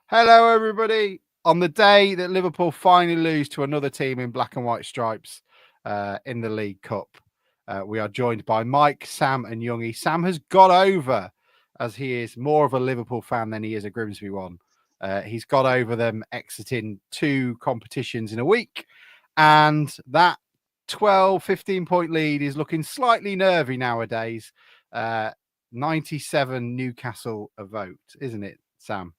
Hello, everybody. On the day that Liverpool finally lose to another team in black and white stripes in the League Cup, we are joined by Mike, Sam, and Youngie. Sam has got over, as he is more of a Liverpool fan than he is a Grimsby one. He's got over them exiting 2 competitions in a week, and that 12, 15-point lead is looking slightly nervy nowadays. 97 Newcastle a vote, isn't it, Sam?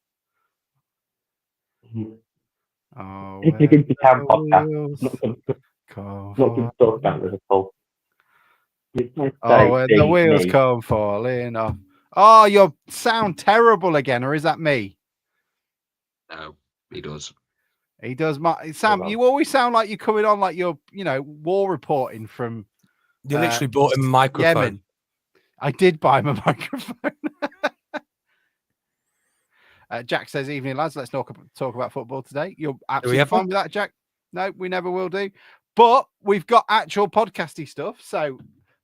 Oh, It's a Grimsby Town podcast. Not going to talk about Liverpool. Oh, when the wheels come falling off. Oh, you sound terrible again, or is that me? No, he does. He does. Sam, you always sound like you're coming on like you're, war reporting from. You literally bought him a microphone. Yemen. I did buy him a microphone. Jack says, "Evening, lads. Let's talk about football today." You're absolutely fine with that, Jack? No, we never will do. But we've got actual podcasty stuff. So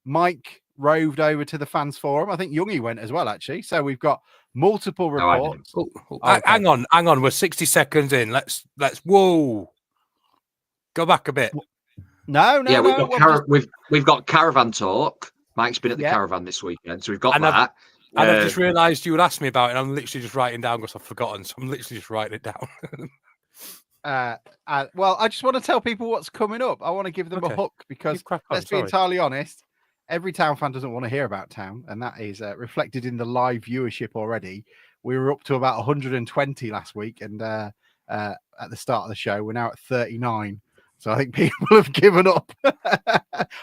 Mike roved over to the fans forum. I think Youngie went as well, actually. So we've got multiple reports. Okay. Hang on. We're 60 seconds in. Let's whoa. Go back a bit. No. Yeah, we've got caravan talk. Mike's been at the caravan this weekend, so we've got that. And I've just realised you would ask me about it, and I'm literally just writing down because I've forgotten. So I'm literally just writing it down. Well, I just want to tell people what's coming up. I want to give them a hook because let's be entirely honest, every Town fan doesn't want to hear about Town, and that is reflected in the live viewership already. We were up to about 120 last week, and at the start of the show, we're now at 39. So I think people have given up.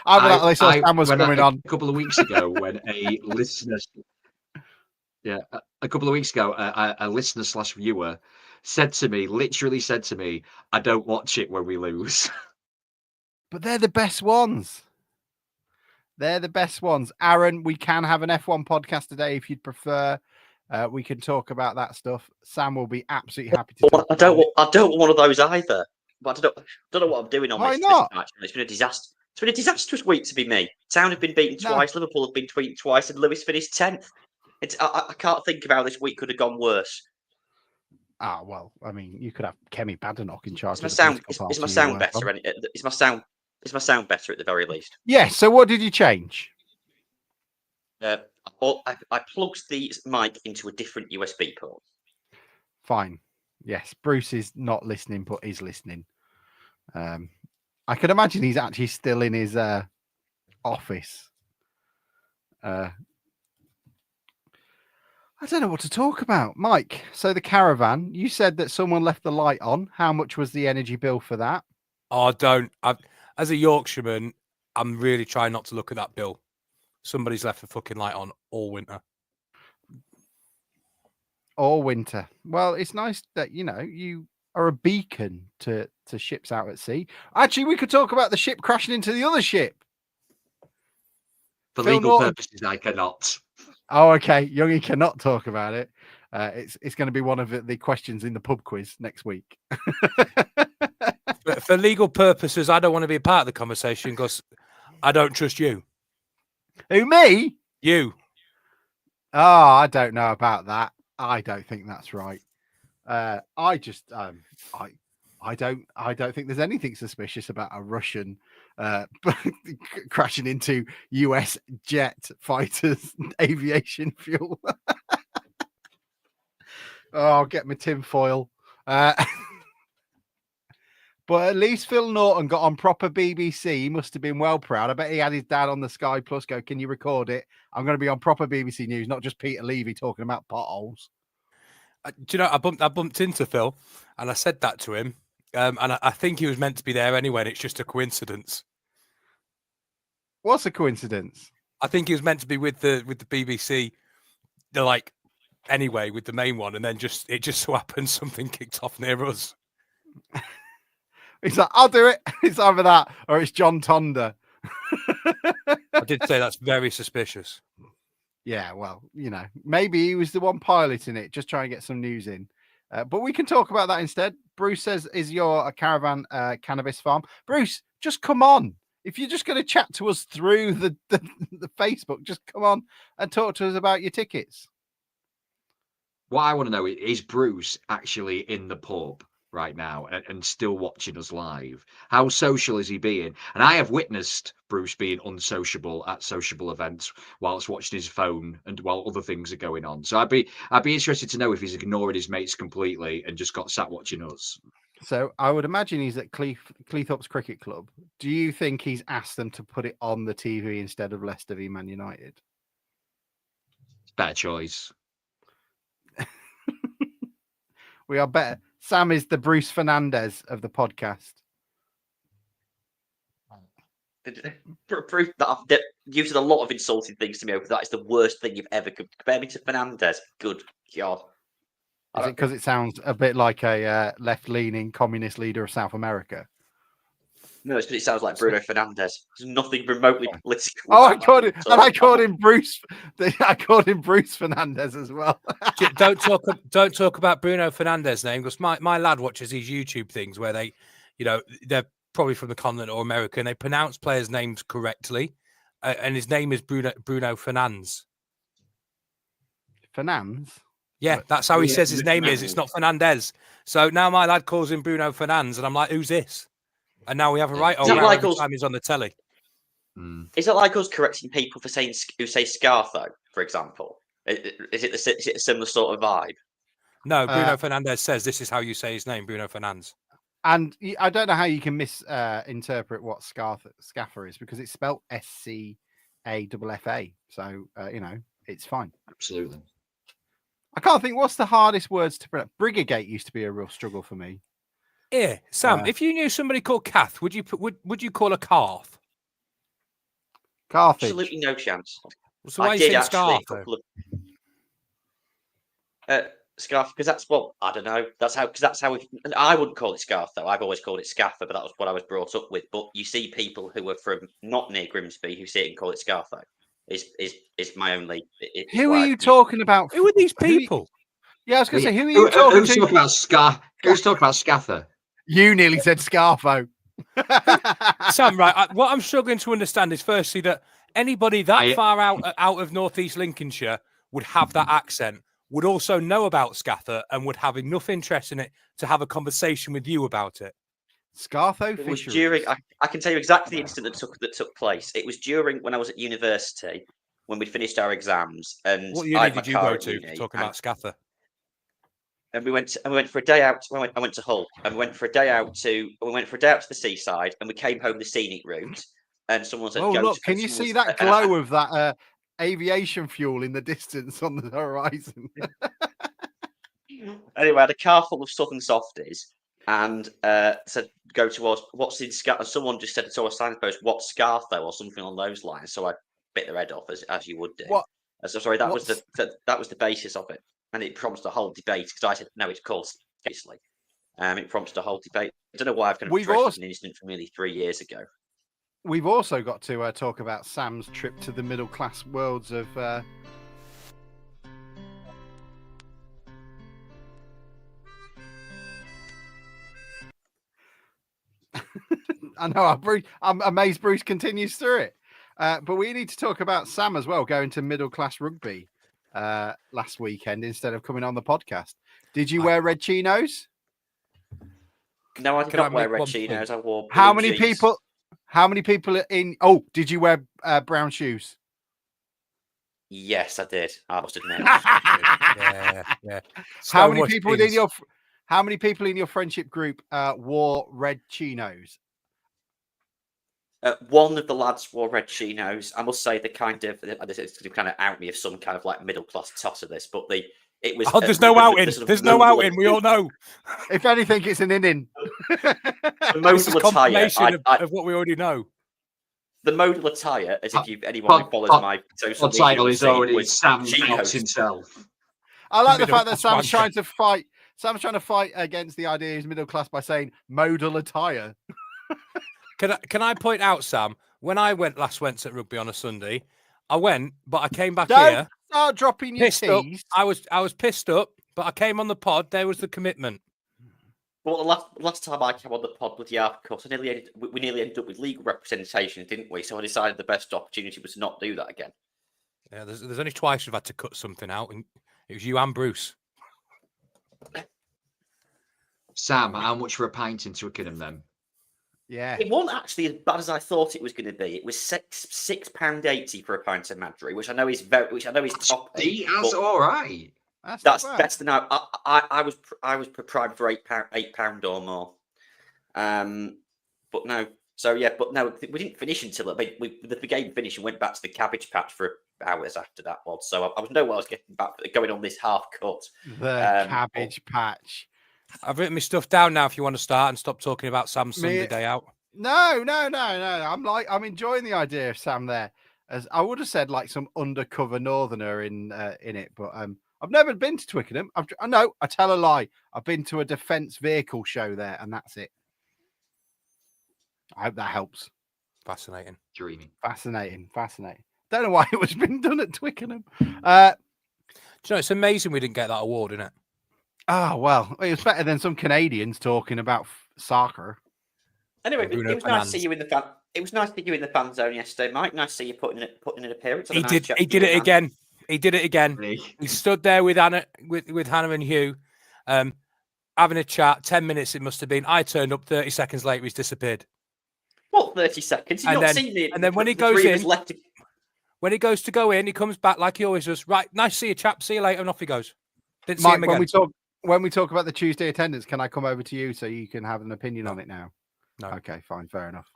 I saw Sam was coming on a couple of weeks ago when a listener. Yeah, a couple of weeks ago, a listener / viewer literally said to me, I don't watch it when we lose. But they're the best ones. They're the best ones. Aaron, we can have an F1 podcast today if you'd prefer. We can talk about that stuff. Sam will be absolutely happy to talk I don't want one of those either. But I don't know what I'm doing on this match. It's been a disaster. It's been a disastrous week to be me. Town have been beaten twice. Liverpool have been beaten twice, and Lewis finished 10th. I can't think of how this week could have gone worse. Well, I mean, you could have Kemi Badenoch in charge. Is my sound better? Is my sound better at the very least? Yes. So, what did you change? I plugged the mic into a different USB port. Fine. Yes, Bruce is not listening, but is listening. I can imagine he's actually still in his office. I don't know what to talk about. Mike, so the caravan, you said that someone left the light on. How much was the energy bill for that? Oh, as a Yorkshireman, I'm really trying not to look at that bill. Somebody's left the fucking light on all winter. All winter. Well, it's nice that, you are a beacon to ships out at sea. Actually, we could talk about the ship crashing into the other ship. For legal purposes, I cannot. Oh, okay. Youngie cannot talk about it. It's going to be one of the questions in the pub quiz next week. For legal purposes, I don't want to be a part of the conversation because I don't trust you. Who, me? You. Oh, I don't know about that. I don't think that's right. I don't think there's anything suspicious about a Russian crashing into US jet fighters aviation fuel. I'll get my tinfoil. But at least Phil Norton got on proper BBC. He must have been well proud. I bet he had his dad on the Sky Plus go, can you record it? I'm going to be on proper BBC News, not just Peter Levy talking about potholes. Do you know, I bumped into Phil and I said that to him. And I think he was meant to be there anyway, and it's just a coincidence. What's a coincidence? I think he was meant to be with the BBC, anyway, with the main one, and then it just so happened something kicked off near us. He's like, I'll do it. It's either that or it's John Tonder. I did say that's very suspicious. Yeah, well, maybe he was the one piloting it, just trying to get some news in. But we can talk about that instead. Bruce says, is your caravan cannabis farm? Bruce, just come on. If you're just going to chat to us through the Facebook, just come on and talk to us about your tickets. What I want to know is Bruce actually in the pub right now and still watching us live? How social is he being? And I have witnessed Bruce being unsociable at sociable events whilst watching his phone and while other things are going on. So I'd be interested to know if he's ignoring his mates completely and just got sat watching us. So I would imagine he's at Cleethorpes Cricket Club. Do you think he's asked them to put it on the TV instead of Leicester v Man United? Better choice. We are better. Sam is the Bruce Fernandez of the podcast. Proof that I've used a lot of insulting things to me over that is the worst thing you've ever compared me to Fernandez. Good God. Is it because it sounds a bit like a left-leaning communist leader of South America? No, it's because it sounds like Bruno Fernandez. There's nothing remotely political. Oh, I called him Bruce. I called him Bruce Fernandez as well. Don't talk about Bruno Fernandez' name, because my lad watches these YouTube things where they, they're probably from the continent or America, and they pronounce players' names correctly, and his name is Bruno Fernandes. Fernandes? Yeah, that's how he says his name is. It's not Fernandez. So now my lad calls him Bruno Fernandes, and I'm like, who's this? And now we have a right old man every time he's on the telly. Is it like us correcting people for saying who say Scartho, for example? Is it a similar sort of vibe? No, Bruno Fernandez says this is how you say his name, Bruno Fernandes. And I don't know how you can misinterpret what Scaffer is, because it's spelled SCAFFA. So, it's fine. Absolutely. I can't think, what's the hardest words to pronounce? Brigagate used to be a real struggle for me. Yeah, Sam, if you knew somebody called Kath, would you call her Carth? Carthage. Absolutely no chance. So why are you saying Scarf? Scarf, because that's I don't know. That's how I wouldn't call it Scarf though. I've always called it Scaffer, but that was what I was brought up with. But you see people who are from not near Grimsby who see it and call it Scarf though. Is my only. Who are you talking about? Who are these people? Yeah, I was going to say, who are you talking to? Who's talking about Scaffer? You nearly said Scarfo. Sam, right. What I'm struggling to understand is firstly that anybody that far out of northeast Lincolnshire would have that accent, would also know about Scather, and would have enough interest in it to have a conversation with you about it. Scartho It was during. I can tell you exactly the incident that took place. It was during when I was at university when we'd finished our exams. And what uni did you go to? Talking about Scather. And we went for a day out. I went to Hull, and we went for a day out to the seaside, and we came home the scenic route. And someone said, "Oh, look! Can you see that glow of that aviation fuel in the distance on the horizon?" Anyway, I had a car full of Southern softies, and said, "Go towards what's in Scar." And someone just said to a signpost, "What's Scartho?" or something along those lines. So I bit their head off as you would do. What? So sorry, that was the basis of it. And it prompted a whole debate because I said, no, it's called Scarcely. It prompted a whole debate. I don't know why I've kind of addressed an incident from nearly 3 years ago. We've also got to talk about Sam's trip to the middle class worlds of. I know, I'm amazed Bruce continues through it. But we need to talk about Sam as well, going to middle class rugby. Last weekend instead of coming on the podcast. Did you wear red chinos? No, I did not wear red chinos. I wore blue How many jeans. people? How many people are in? Oh, did you wear brown shoes? Yes, I did. I must admit. Yeah. How many people in your friendship group wore red chinos? One of the lads wore red chinos. I must say it's going to kind of out me of some kind of like middle class toss of this, but it was. Oh, there's no outing. There's no outing. We all know. If anything, it's an in. The modal confirmation of what we already know. The modal attire, as if anyone who follows my social media title is already Sam out himself. I like the fact that Sam's trying to fight. Sam's trying to fight against the idea he's middle class by saying modal attire. Can I point out, Sam, when I went at rugby on a Sunday, I went, but I came back here. Start dropping your tees. I was pissed up, but I came on the pod. There was the commitment. Well, the last time I came on the pod with Yarkos, we nearly ended up with legal representation, didn't we? So I decided the best opportunity was to not do that again. Yeah, there's only twice we've had to cut something out, and it was you and Bruce. Sam, how much for a pint in Twickenham then? Yeah. It wasn't actually as bad as I thought it was going to be. It was £6.80 for a pint of Madry, which I know is top. That's all right. That's better than I was primed for £8 or more. But no. So yeah, but no, we didn't finish until the game finished and went back to the cabbage patch for hours after that one. So I was nowhere. I was getting back going on this half cut. The cabbage patch. I've written my stuff down now. If you want to start and stop talking about Sam's Sunday day out. No. I'm enjoying the idea of Sam there. As I would have said, like some undercover northerner in it, but I've never been to Twickenham. I tell a lie. I've been to a defence vehicle show there, and that's it. I hope that helps. Fascinating. Dreaming. Fascinating. Don't know why it was been done at Twickenham. Do you know, it's amazing we didn't get that award, isn't it? Oh, well, it was better than some Canadians talking about soccer. Anyway, it was nice to see you in the fan. It was nice to see you in the fan zone yesterday, Mike. Nice to see you putting an appearance. He did it again. He did it again. He stood there with Hannah and Hugh, having a chat. 10 minutes it must have been. I turned up 30 seconds later. He's disappeared. What 30 seconds? You've not seen me. And then when he goes in, when he goes to go in, he comes back like he always does. Right, nice to see you, chap. See you later, and off he goes. Didn't see him again. When we talk about the Tuesday attendance, can I come over to you so you can have an opinion on it now? No. Okay, fine, fair enough.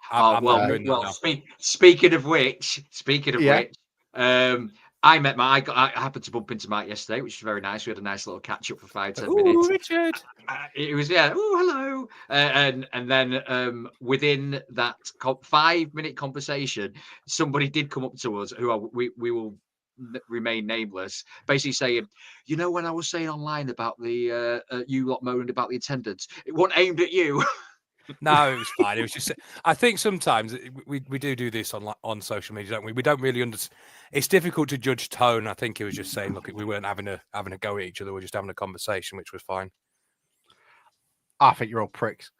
Speaking of which, I happened to bump into Mike yesterday, which was very nice. We had a nice little catch up for 5-10 minutes. Richard. It was hello, and then within that 5-minute conversation, somebody did come up to us who we will remain nameless, basically saying, you know, when I was saying online about the you lot moaning about the attendance, it wasn't aimed at you. No, it was fine. It was just, I think sometimes we do this on social media, don't we? We don't really understand. It's difficult to judge tone. I think he was just saying, look, we weren't having a go at each other. We're just having a conversation, which was fine. I think you're all pricks.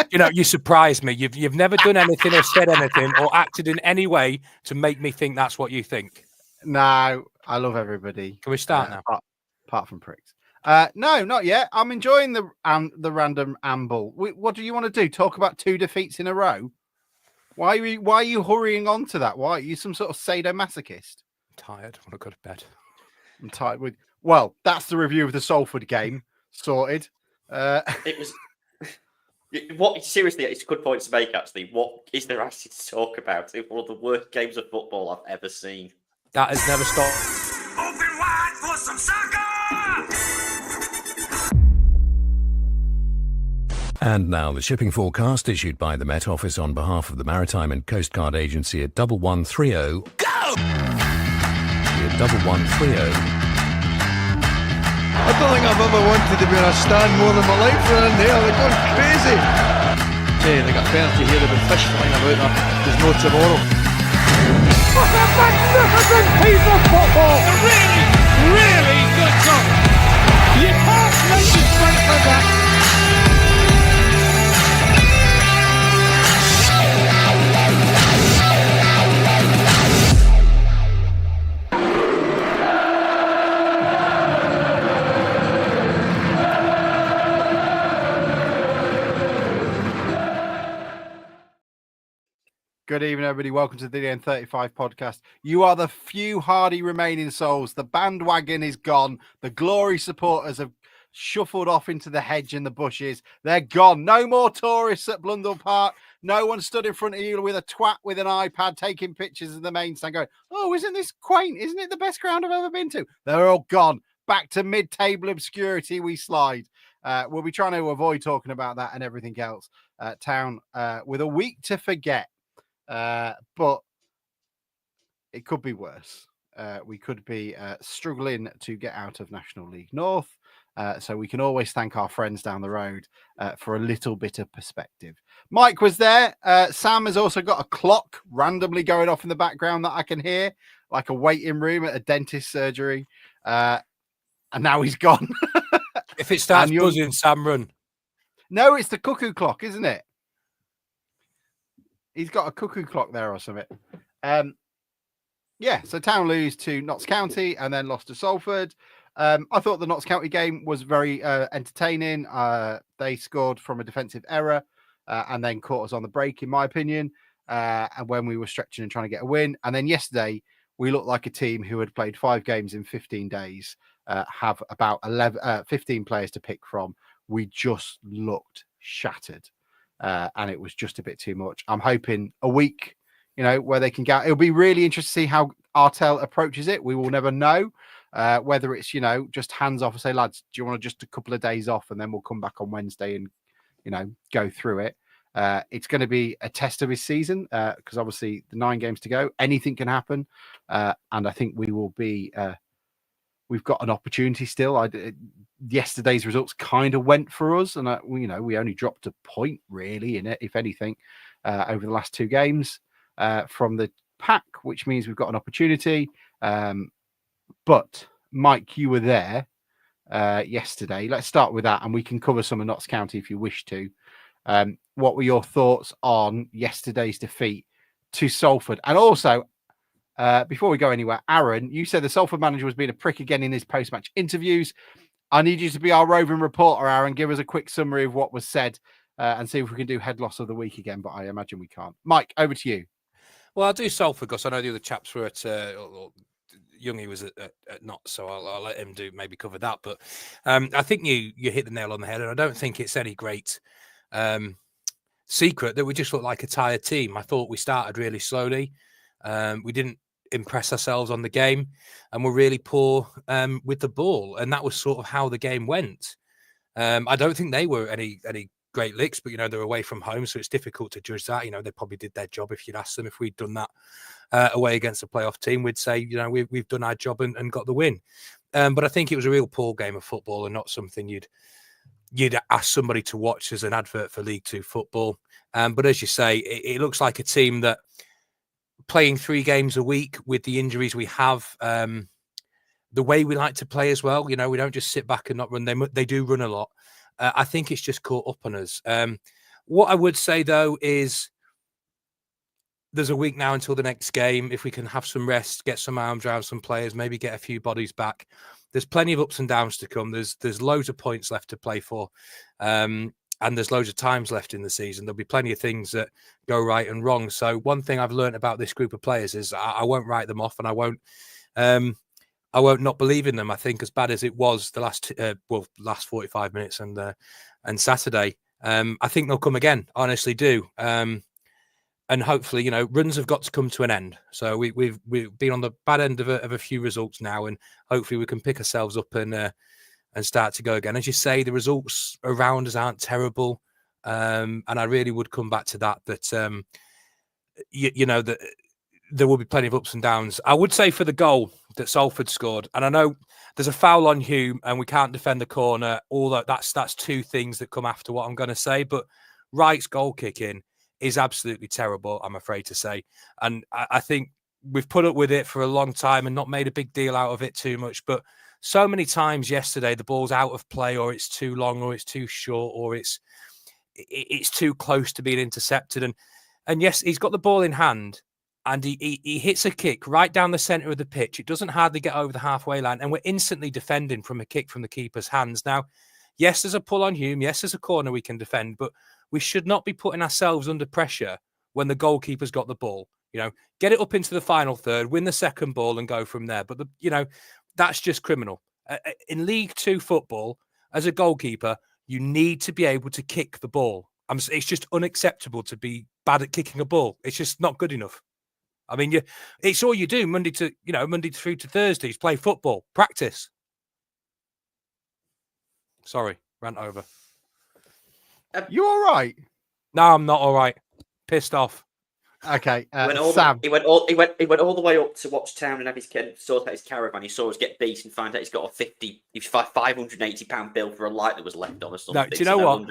You know, you surprised me. You've never done anything or said anything or acted in any way to make me think that's what you think. No, I love everybody. Can we start now? Apart from pricks. No, not yet. I'm enjoying the random amble. What do you want to do? Talk about 2 defeats in a row? Why are you hurrying on to that? Why are you some sort of sadomasochist? I'm tired. I want to go to bed. I'm tired. Well, that's the review of the Salford game. Sorted. It was. Seriously, it's a good point to make. Actually, what is there actually to talk about? It's one of the worst games of football I've ever seen. That has never stopped. Open wide for some soccer! And now the shipping forecast issued by the Met Office on behalf of the Maritime and Coast Guard Agency at 1130. Go! At 1130. I don't think I've ever wanted to be in a stand more in my life than in there. They're going crazy. Hey, they got a penalty here. There'll be fish flying about there. There's no tomorrow. What a magnificent piece of football! A really, really good goal. You can't make it straight like that. Good evening, everybody. Welcome to the DN35 podcast. You are the few hardy remaining souls. The bandwagon is gone. The glory supporters have shuffled off into the hedge and the bushes. They're gone. No more tourists at Blundell Park. No one stood in front of you with a twat with an iPad taking pictures of the main stand going, oh, isn't this quaint? Isn't it the best ground I've ever been to? They're all gone. Back to mid-table obscurity we slide. We'll be trying to avoid talking about that and everything else. Town with a week to forget. But it could be worse. We could be struggling to get out of National League North. So we can always thank our friends down the road for a little bit of perspective. Mike was there. Sam has also got a clock randomly going off in the background that I can hear, like a waiting room at a dentist surgery. And now he's gone. If it starts buzzing, Sam, run. No, it's the cuckoo clock, isn't it? He's got a cuckoo clock there or something. Yeah, so Town lose to Notts County and then lost to Salford. I thought the Notts County game was very entertaining. They scored from a defensive error and then caught us on the break, in my opinion, and when we were stretching and trying to get a win. And then yesterday, we looked like a team who had played 5 games in 15 days, have about 15 players to pick from. We just looked shattered, and it was just a bit too much. I'm hoping a week, where they can get. It'll be really interesting to see how Artell approaches it. We will never know whether it's just hands off and say, lads, do you want just a couple of days off, and then we'll come back on Wednesday and go through it. It's going to be a test of his season because obviously the 9 games to go, anything can happen, and I think we will be. We've got an opportunity still. Yesterday's results kind of went for us, and we only dropped a point really in it, if anything, over the last 2 games from the pack, which means we've got an opportunity. But Mike, you were there yesterday. Let's start with that, and we can cover some of Notts County if you wish to. What were your thoughts on yesterday's defeat to Salford? And also, before we go anywhere, Aaron, you said the Salford manager was being a prick again in his post-match interviews. I need you to be our roving reporter, Aaron. Give us a quick summary of what was said and see if we can do head loss of the week again, but I imagine we can't. Mike, over to you. Well, I'll do Salford because I know the other chaps were at... Youngie was at Notts, so I'll let him maybe cover that. But I think you hit the nail on the head, and I don't think it's any great secret that we just look like a tired team. I thought we started really slowly. We didn't impress ourselves on the game, and we're really poor with the ball, and that was sort of how the game went. I don't think they were any great licks, but they're away from home, so it's difficult to judge that. They probably did their job. If you'd asked them if we'd done that away against a playoff team, we'd say we've done our job and got the win. But I think it was a real poor game of football and not something you'd ask somebody to watch as an advert for League 2 football. But as you say, it looks like a team that playing 3 games a week with the injuries we have, the way we like to play as well. We don't just sit back and not run. They do run a lot. I think it's just caught up on us. What I would say, though, is there's a week now until the next game. If we can have some rest, get some arms around some players, maybe get a few bodies back. There's plenty of ups and downs to come. There's loads of points left to play for. And there's loads of times left in the season. There'll be plenty of things that go right and wrong. So one thing I've learned about this group of players is I won't write them off, and I won't not believe in them. I think as bad as it was the last 45 minutes and Saturday, I think they'll come again. Honestly do. And hopefully, runs have got to come to an end. So we've been on the bad end of a few results now, and hopefully we can pick ourselves up and start to go again. As you say, the results around us aren't terrible, and I really would come back to that. That that there will be plenty of ups and downs. I would say for the goal that Salford scored, and I know there's a foul on Hume, and we can't defend the corner. Although that's 2 things that come after what I'm going to say, but Wright's goal kicking is absolutely terrible, I'm afraid to say. And I think we've put up with it for a long time and not made a big deal out of it too much. But so many times yesterday, the ball's out of play, or it's too long, or it's too short, or it's too close to being intercepted. And yes, he's got the ball in hand, and he hits a kick right down the centre of the pitch. It doesn't hardly get over the halfway line, and we're instantly defending from a kick from the keeper's hands. Now, yes, there's a pull on Hume. Yes, there's a corner we can defend, but we should not be putting ourselves under pressure when the goalkeeper's got the ball. Get it up into the final third, win the second ball, and go from there. But that's just criminal. In League 2 football, as a goalkeeper, you need to be able to kick the ball. It's just unacceptable to be bad at kicking a ball. It's just not good enough. I mean, it's all you do Monday through to Thursdays, play football, practice. Sorry, rant over. You all right? No, I'm not all right. Pissed off. Okay, Sam. He went all the way up to watch Town and have sort out his caravan. He saw us get beat and find out he's got a £580 bill for a light that was left on or something. No, do you know what?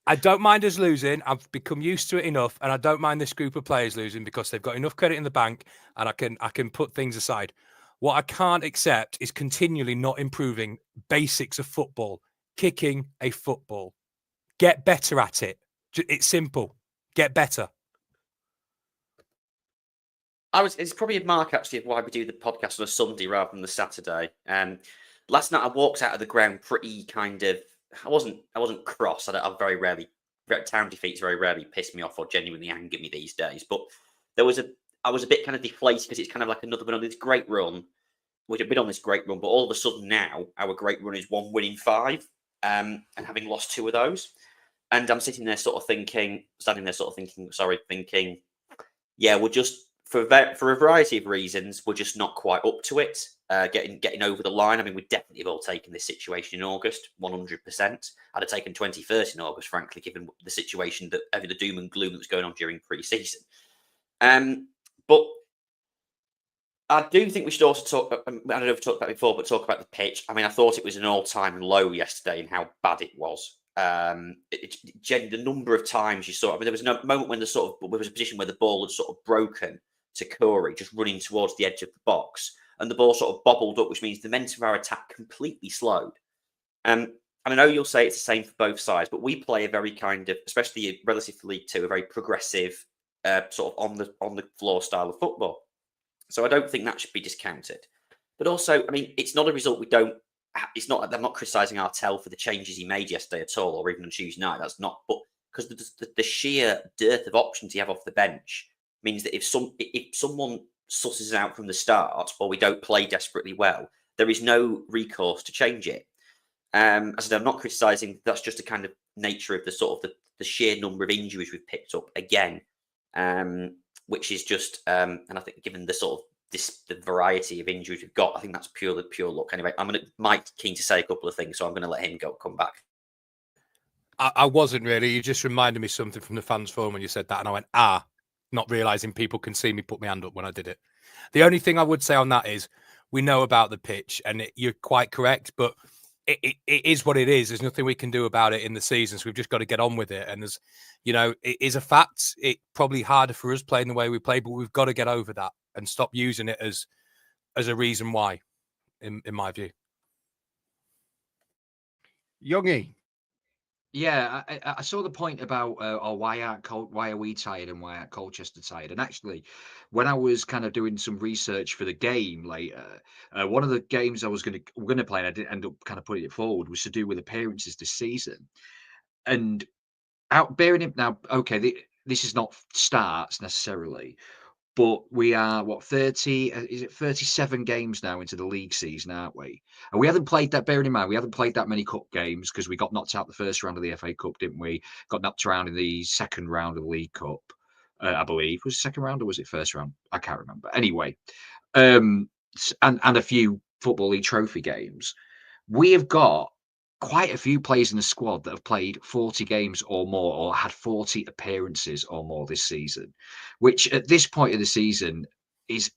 I don't mind us losing. I've become used to it enough, and I don't mind this group of players losing because they've got enough credit in the bank, and I can put things aside. What I can't accept is continually not improving basics of football, kicking a football. Get better at it. It's simple. Get better. It's probably a mark actually of why we do the podcast on a Sunday rather than the Saturday. last night I walked out of the ground pretty kind of. I wasn't cross. I very rarely. Town defeats very rarely piss me off or genuinely anger me these days. But I was a bit kind of deflated because it's kind of like another bit on this great run. We've been on this great run, but all of a sudden now our great run is 1 win in 5, and having lost 2 of those, and I'm standing there sort of thinking, yeah, we're just for a variety of reasons, we're just not quite up to it. Getting over the line. I mean, we'd definitely have all taken this situation in August, 100%. I'd have taken 21st in August, frankly, given the situation that the doom and gloom that was going on during pre-season. But I do think we should also talk. I don't know if we've talked about it before, but talk about the pitch. I mean, I thought it was an all-time low yesterday in how bad it was. The number of times you saw. I mean, there was no moment when there was a position where the ball had sort of broken to Corey, just running towards the edge of the box, and the ball sort of bobbled up, which means the momentum of our attack completely slowed. And I know you'll say it's the same for both sides, but we play a very kind of, especially relative to League Two, a very progressive, sort of on the floor style of football. So I don't think that should be discounted. But also, I mean, it's not a result we don't. It's not. I'm not criticising Artell for the changes he made yesterday at all, or even on Tuesday night. That's not. But because the sheer dearth of options you have off the bench means that if someone susses out from the start, or we don't play desperately well, there is no recourse to change it. As I said, I'm not criticising. That's just a kind of nature of the sort of the sheer number of injuries we've picked up again. Which is just, and I think given the sort of the variety of injuries we've got, I think that's pure luck. Anyway, Mike keen to say a couple of things, so I'm going to let him come back. I wasn't really. You just reminded me something from the fans forum when you said that, and I went, not realising people can see me put my hand up when I did it. The only thing I would say on that is we know about the pitch, and you're quite correct, but it is what it is. There's nothing we can do about it in the season, so we've just got to get on with it. And there's, it is a fact. It's probably harder for us playing the way we play, but we've got to get over that and stop using it as a reason why, in my view. Youngie. Yeah, I saw the point about why are we tired and why aren't Colchester tired? And actually, when I was kind of doing some research for the game later, one of the games I was going to play, and I didn't end up kind of putting it forward, was to do with appearances this season. And bearing it now, okay, this is not starts necessarily, but we are 30? Is it 37 games now into the league season, aren't we? And we haven't played that. Bearing in mind, we haven't played that many cup games because we got knocked out the first round of the FA Cup, didn't we? Got knocked around in the second round of the League Cup, I believe. Was it second round or was it first round? I can't remember. Anyway, and a few Football League Trophy games. We have got quite a few players in the squad that have played 40 games or more, or had 40 appearances or more this season, which at this point of the season is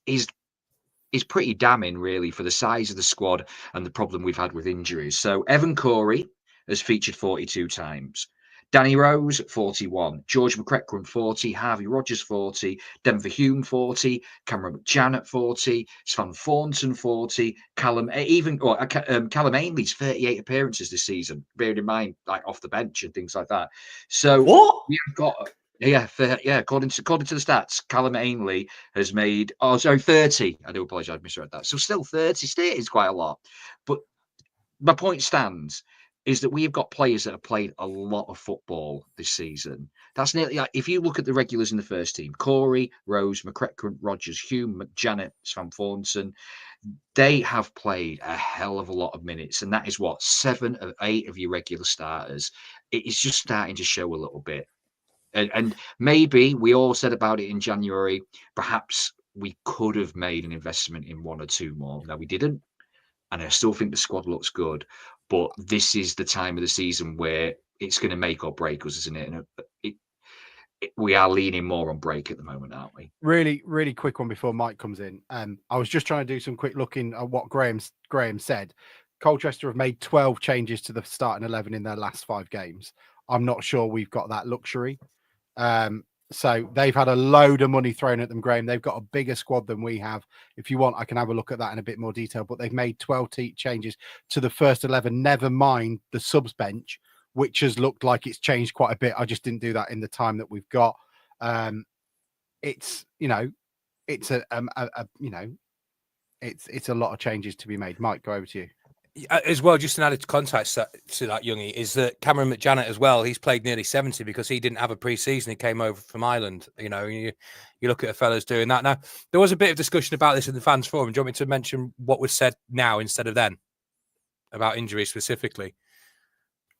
pretty damning, really, for the size of the squad and the problem we've had with injuries. So Evan Corey has featured 42 times. Danny Rose, 41. George McCracken, 40. Harvey Rogers, 40. Denver Hume, 40. Cameron McJanet, 40. Svan Thornton, 40. Callum Ainley's 38 appearances this season, bearing in mind, like, off the bench and things like that. So what? We've got... Yeah, according to the stats, Callum Ainley has made 30. I do apologise, I misread that. So still 30 is quite a lot. But my point stands is that we've got players that have played a lot of football this season. That's nearly like, if you look at the regulars in the first team, Corey, Rose, McCracken, Rogers, Hume, McJanet, Svan Thornton, they have played a hell of a lot of minutes. And that is 7 of 8 of your regular starters. It is just starting to show a little bit. And maybe we all said about it in January, perhaps we could have made an investment in 1 or 2 more. Now, we didn't. And I still think the squad looks good. But this is the time of the season where it's going to make or break us, isn't it? And we are leaning more on break at the moment, aren't we? Really, really quick one before Mike comes in. I was just trying to do some quick looking at what Graham said. Colchester have made 12 changes to the starting 11 in their last 5 games. I'm not sure we've got that luxury. So they've had a load of money thrown at them, Graham. They've got a bigger squad than we have. If you want, I can have a look at that in a bit more detail. But they've made 12 changes to the first 11, never mind the subs bench, which has looked like it's changed quite a bit. I just didn't do that in the time that we've got. It's it's a lot of changes to be made. Mike, go over to you. As well, just an added context to that, Youngie, is that Cameron McJanet as well, he's played nearly 70 because he didn't have a pre-season. He came over from Ireland. You know, you look at the fellas doing that. Now, there was a bit of discussion about this in the fans forum. Do you want me to mention what was said now instead of then about injuries specifically?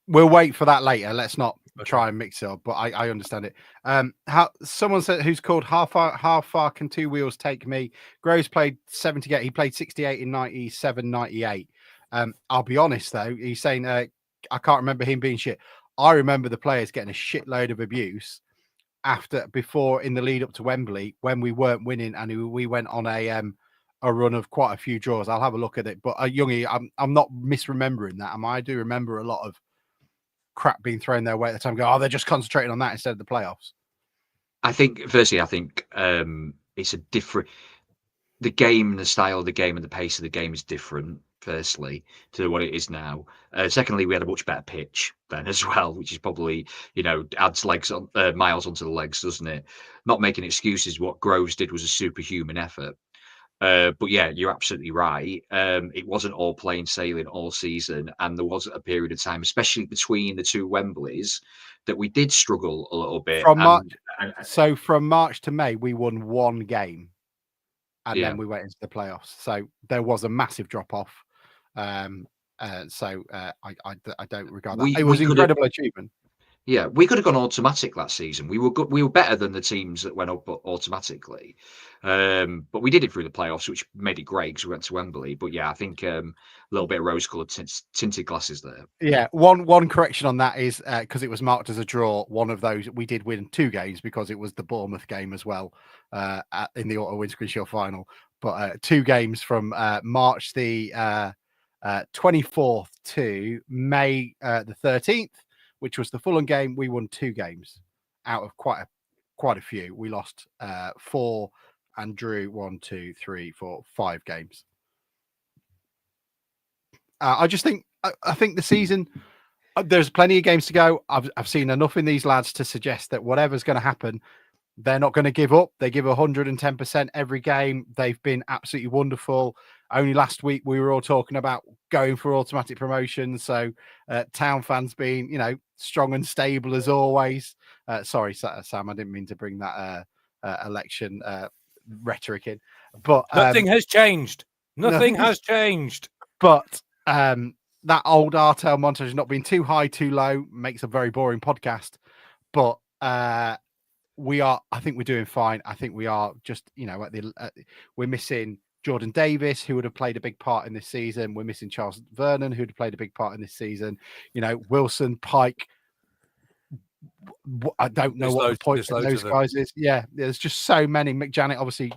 We'll wait for that later. Let's not try and mix it up, but I understand it. How someone said, who's called how far can two wheels take me? Groves played 78. He played 68 in 97, 98. I'll be honest though. He's saying I can't remember him being shit. I remember the players getting a shitload of abuse before in the lead up to Wembley when we weren't winning and we went on a run of quite a few draws. I'll have a look at it. But Youngie, I'm not misremembering that. I do remember a lot of crap being thrown their way at the time. They're just concentrating on that instead of the playoffs. I think it's a different. The game, the style of the game, and the pace of the game is different. Firstly, to what it is now. Secondly, we had a much better pitch then as well, which is probably adds miles onto the legs, doesn't it? Not making excuses. What Groves did was a superhuman effort. But yeah, you're absolutely right. It wasn't all plain sailing all season, and there was a period of time, especially between the two Wembleys, that we did struggle a little bit. So from March to May, we won one game, and then we went into the playoffs. So there was a massive drop off. I don't regard that. It was an incredible achievement. Yeah, we could have gone automatic that season. We were good. We were better than the teams that went up automatically, but we did it through the playoffs, which made it great because we went to Wembley. But yeah, I think a little bit of rose-coloured tinted glasses there. Yeah, one correction on that is because it was marked as a draw. One of those we did win 2 games because it was the Bournemouth game as well in the Auto Windscreen Shield final. But 2 games from March the 24th to May the 13th. Which was the Fulham game. We won 2 games out of quite a few. We lost 4 and drew 1, 2, 3, 4, 5 games. I think the season, there's plenty of games to go. I've seen enough in these lads to suggest that whatever's going to happen, they're not going to give up. They give 110% every game. They've been absolutely wonderful. Only last week we were all talking about going for automatic promotion. So Town fans being, strong and stable as always. Sorry, Sam, I didn't mean to bring that election rhetoric in. But nothing has changed. Nothing has changed. But that old Artel montage has not been too high, too low, makes a very boring podcast. But I think we're doing fine. I think we are just, we're missing Jordan Davis, who would have played a big part in this season. We're missing Charles Vernon, who would have played a big part in this season. Wilson, Pike. I don't know what the point of those guys is. Yeah, there's just so many. McJanet obviously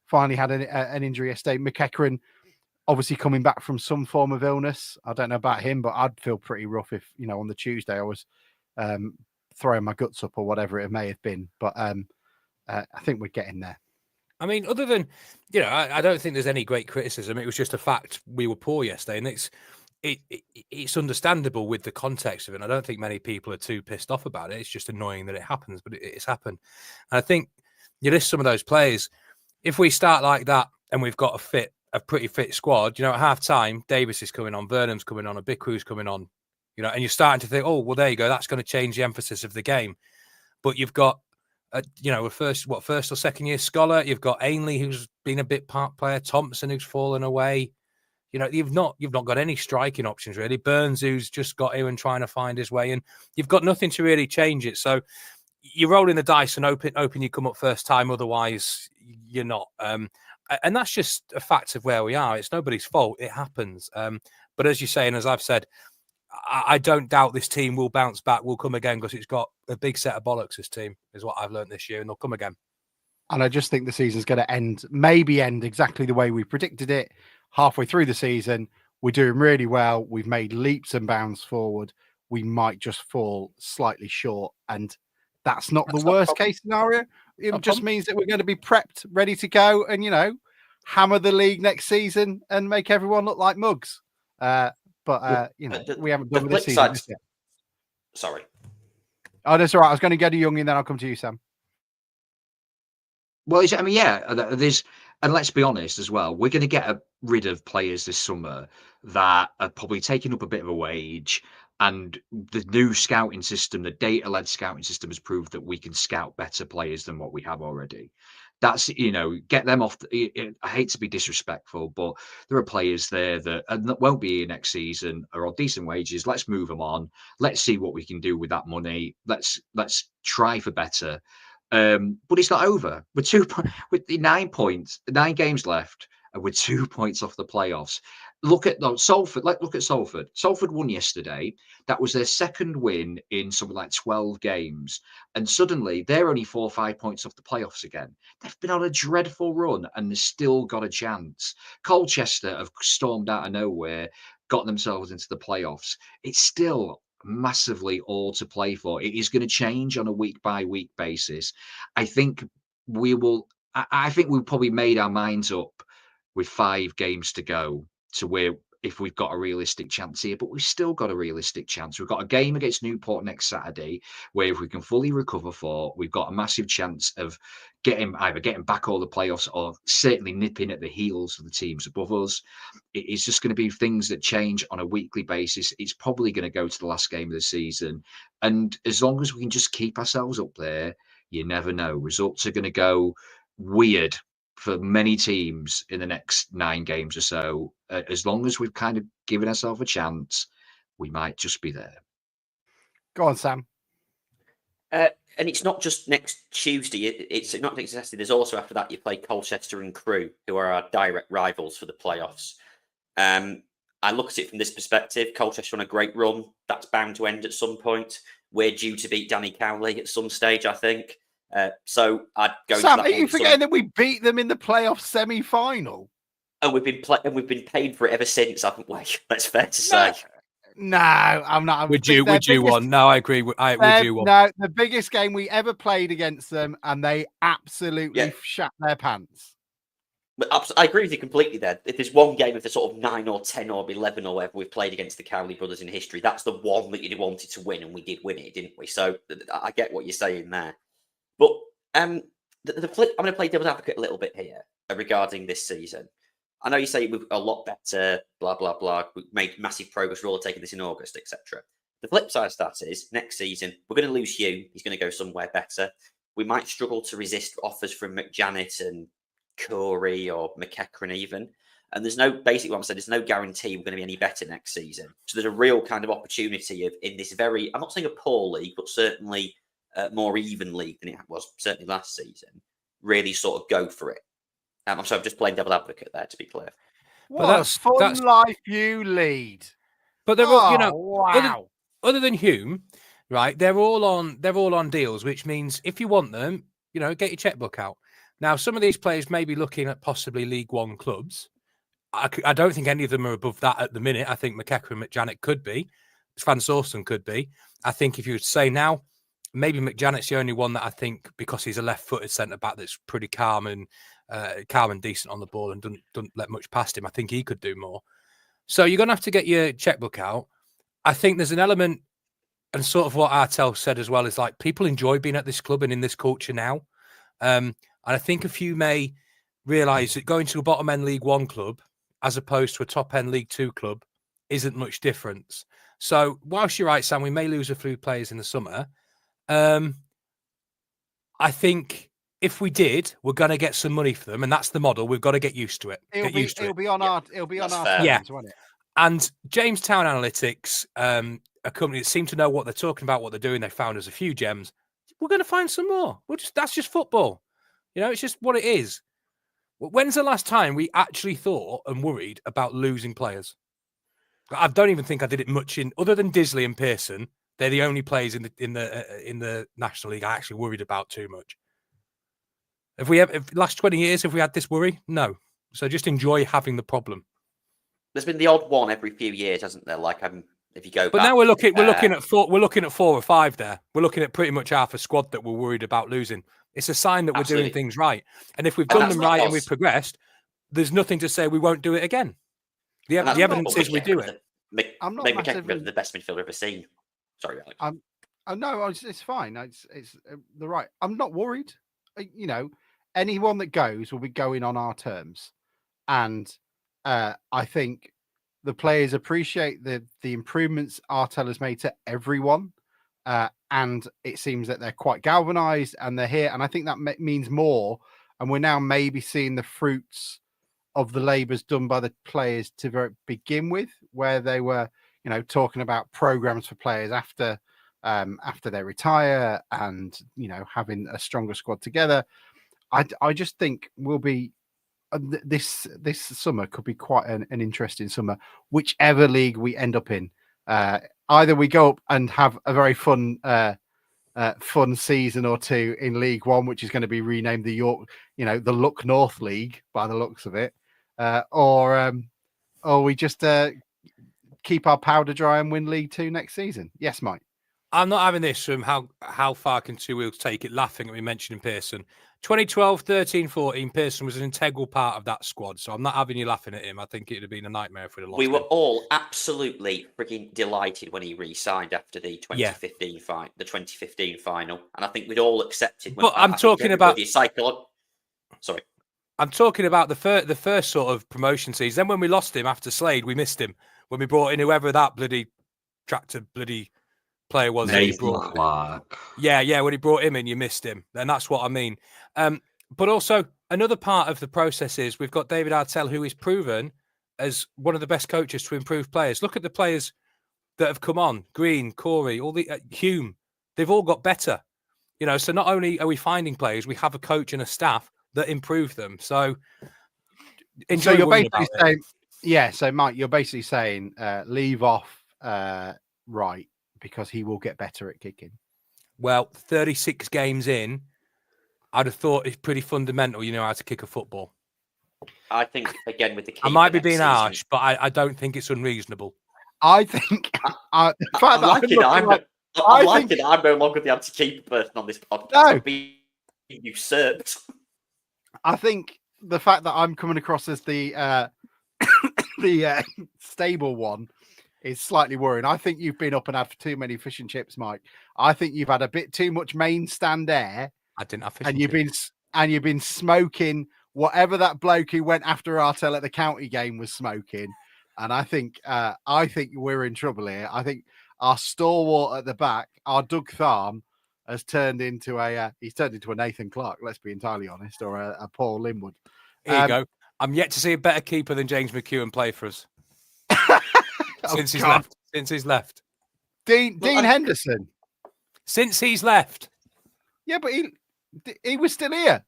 finally had an injury yesterday. McEachran obviously coming back from some form of illness. I don't know about him, but I'd feel pretty rough if, on the Tuesday I was throwing my guts up or whatever it may have been. But I think we're getting there. I mean, other than, I don't think there's any great criticism. It was just a fact we were poor yesterday, and it's understandable with the context of it. And I don't think many people are too pissed off about it. It's just annoying that it happens, but it's happened. And I think you list some of those players. If we start like that and we've got a pretty fit squad, at half time, Davis is coming on, Vernon's coming on, Abiku's coming on, and you're starting to think, oh, well, there you go. That's going to change the emphasis of the game. But you've got, a first or second year scholar. You've got Ainley, who's been a bit part player, Thompson, who's fallen away. You've not got any striking options really. Burns, who's just got here and trying to find his way, and you've got nothing to really change it. So you're rolling the dice and hoping you come up first time. Otherwise, you're not. And that's just a fact of where we are. It's nobody's fault. It happens. But as you say, and as I've said, I don't doubt this team will bounce back, will come again, because it's got a big set of bollocks, this team, is what I've learned this year, and they'll come again. And I just think the season's going to end exactly the way we predicted it. Halfway through the season, we're doing really well. We've made leaps and bounds forward. We might just fall slightly short, and that's not the worst case scenario. It just means that we're going to be prepped, ready to go, and, hammer the league next season and make everyone look like mugs. We haven't done this season yet. Sorry. Oh, that's all right. I was going to go to Young and then I'll come to you, Sam. Well, and let's be honest as well. We're going to get rid of players this summer that are probably taking up a bit of a wage. And the new scouting system, the data-led scouting system, has proved that we can scout better players than what we have already. That's, get them off. I hate to be disrespectful, but there are players there that won't be here next season, are on decent wages. Let's move them on. Let's see what we can do with that money. Let's try for better. But it's not over. With the 9 points, 9 games left, and we're 2 points off the playoffs. Look at Salford. Look at Salford. Salford won yesterday. That was their second win in something like 12 games. And suddenly they're only 4 or 5 points off the playoffs again. They've been on a dreadful run and they've still got a chance. Colchester have stormed out of nowhere, got themselves into the playoffs. It's still massively all to play for. It is going to change on a week by week basis. I think we will. I think we've probably made our minds up with 5 games to go to where if we've got a realistic chance here, but we've still got a realistic chance. We've got a game against Newport next Saturday where if we can fully recover for, we've got a massive chance of either getting back all the playoffs or certainly nipping at the heels of the teams above us. It's just going to be things that change on a weekly basis. It's probably going to go to the last game of the season. And as long as we can just keep ourselves up there, you never know. Results are going to go weird for many teams in the next 9 games or so. As long as we've kind of given ourselves a chance, we might just be there. Go on, Sam. And it's not just next Tuesday. It's not next Saturday. There's also after that you play Colchester and Crewe, who are our direct rivals for the playoffs. I look at it from this perspective. Colchester on a great run. That's bound to end at some point. We're due to beat Danny Cowley at some stage, I think. So I'd go. Sam, are you forgetting that we beat them in the playoff semi-final? And we've been paying for it ever since, haven't we? That's fair to say. No, I'm not. Would you one? No, I agree. Would you one? No, the biggest game we ever played against them, and they absolutely shat their pants. But I agree with you completely there. If there's one game of the sort of 9 or 10 or 11 or whatever we've played against the Cowley brothers in history, that's the one that you wanted to win, and we did win it, didn't we? So I get what you're saying there. But the flip, I'm going to play devil's advocate a little bit here regarding this season. I know you say we're a lot better, blah, blah, blah. We made massive progress. We're all taking this in August, etc. The flip side of that is next season, we're going to lose Hugh. He's going to go somewhere better. We might struggle to resist offers from McJanet and Corey or McEachran even. And there's no, basically what I'm saying, there's no guarantee we're going to be any better next season. So there's a real kind of opportunity of in this very, I'm not saying a poor league, but certainly more even league than it was certainly last season, really sort of go for it. I'm sorry, I'm just playing devil advocate there, to be clear. What a fun life you lead. But they're all, wow. Other than Hume, right? They're all on deals, which means if you want them, get your checkbook out. Now, some of these players may be looking at possibly League One clubs. I don't think any of them are above that at the minute. I think McEachran, McJanet could be. Van Sourson could be. I think if you would say now, maybe McJanet's the only one that I think, because he's a left-footed centre-back that's pretty calm and decent on the ball and doesn't let much past him. I think he could do more. So you're going to have to get your checkbook out. I think there's an element, and sort of what Artel said as well, is like people enjoy being at this club and in this culture now. And I think a few may realise that going to a bottom-end League One club as opposed to a top-end League Two club isn't much difference. So whilst you're right, Sam, we may lose a few players in the summer. I think if we did, we're going to get some money for them, and that's the model. We've got to get used to it. It'll be on our terms, won't it? And Jamestown Analytics, a company that seem to know what they're talking about, what they're doing. They found us a few gems. We're going to find some more. That's just football. It's just what it is. When's the last time we actually thought and worried about losing players? I don't even think I did it much other than Disley and Pearson. They're the only players in the National League I actually worried about too much. If last 20 years, have we had this worry? No. So just enjoy having the problem. There's been the odd one every few years, hasn't there? Like if you go, but back, now we're looking at 4. We're looking at 4 or 5 there. We're looking at pretty much half a squad that we're worried about losing. It's a sign that we're doing things right. And if we've done them right and we've progressed, there's nothing to say we won't do it again. The evidence is we do it. I'm not the best midfielder I've ever seen. Sorry, Alex. No, it's fine. It's the right. I'm not worried. Anyone that goes will be going on our terms, and I think the players appreciate the improvements Arteta has made to everyone. And it seems that they're quite galvanized and they're here. And I think that means more. And we're now maybe seeing the fruits of the labours done by the players to begin with, where they were, talking about programs for players after they retire and, having a stronger squad together. I just think we'll be this summer could be quite an interesting summer, whichever league we end up in. Either we go up and have a very fun season or two in League One, which is going to be renamed the the Look North League by the looks of it, or we just keep our powder dry and win League Two next season. Yes, Mike. I'm not having this from how far can two wheels take it, laughing at me mentioning Pearson. 2012, 13, 14, Pearson was an integral part of that squad. So I'm not having you laughing at him. I think it would have been a nightmare if we'd have lost We were him. all absolutely freaking delighted when he re-signed after the 2015 the 2015 final. And I think we'd all accepted. But I'm talking about... Sorry. I'm talking about the first sort of promotion season. Then when we lost him after Slade, we missed him. When we brought in whoever that bloody tractor bloody player was. Nathan Clark. Yeah, when he brought him in, you missed him. And that's what I mean. But also, another part of the process is we've got David Artell, who is proven as one of the best coaches to improve players. Look at the players that have come on. Green, Corey, all the Hume. They've all got better. So not only are we finding players, we have a coach and a staff that improve them. So you're basically saying, so Mike, you're basically saying leave off Wright because he will get better at kicking. Well, 36 games in, I'd have thought it's pretty fundamental. You know how to kick a football. I think again with the keeper, I might be being harsh, but I don't think it's unreasonable. I think I'm no longer the anti-keeper person on this podcast. No. I'm being usurped. I think the fact that I'm coming across as the stable one is slightly worrying. I think you've been up and had too many fish and chips, Mike. I think you've had a bit too much main stand air. I didn't have fish and you've been smoking whatever that bloke who went after Artell at the county game was smoking. And I think we're in trouble here. I think our stalwart at the back, our Doug Tharm, has turned into a Nathan Clark. Let's be entirely honest, or a Paul Linwood. Here you go. I'm yet to see a better keeper than James McEwen play for us since he's left. Dean Henderson. Since he's left. Yeah, but he was still here.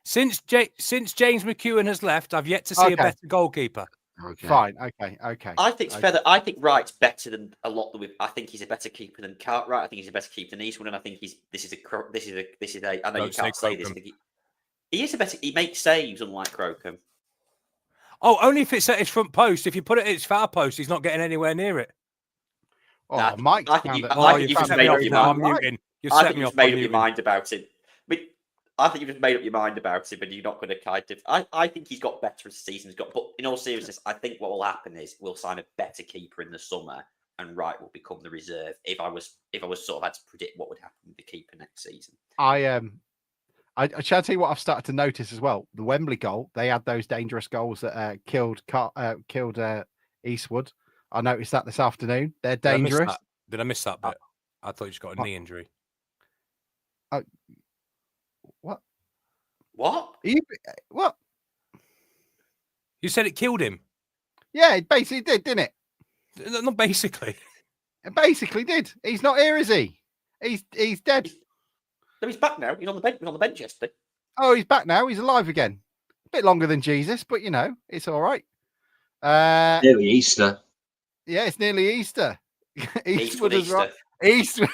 Since James McEwen has left, I've yet to see a better goalkeeper. Okay. Fine. Okay. I think I think Wright's better than a lot that I think he's a better keeper than Cartwright. I think he's a better keeper than Eastwood, and I think this is a. I know you can't say this. He is a better. He makes saves, unlike Crocombe. Oh, only if it's at his front post. If you put it at his far post, he's not getting anywhere near it. Oh, Mike! I think you've just made up your mind. I think you've made up your mind about it. I think you've just made up your mind about it, but you're not going to kind of. I think he's got better as the season's got. But in all seriousness, I think what will happen is we'll sign a better keeper in the summer, and Wright will become the reserve. If I was sort of had to predict what would happen with the keeper next season, I shall tell you what I've started to notice as well. The Wembley goal, they had those dangerous goals that killed Eastwood. I noticed that this afternoon. They're dangerous. Did I miss that bit? I thought you just got a knee injury. What? What? What? You said it killed him. Yeah, it basically did, didn't it? Not basically. It basically did. He's not here, is he? He's dead. No, he's back now. He's on the bench. He was on the bench yesterday. Oh, he's back now. He's alive again. A bit longer than Jesus, but it's all right. Nearly Easter. Yeah, it's nearly Easter. Eastwood is right. Eastwood.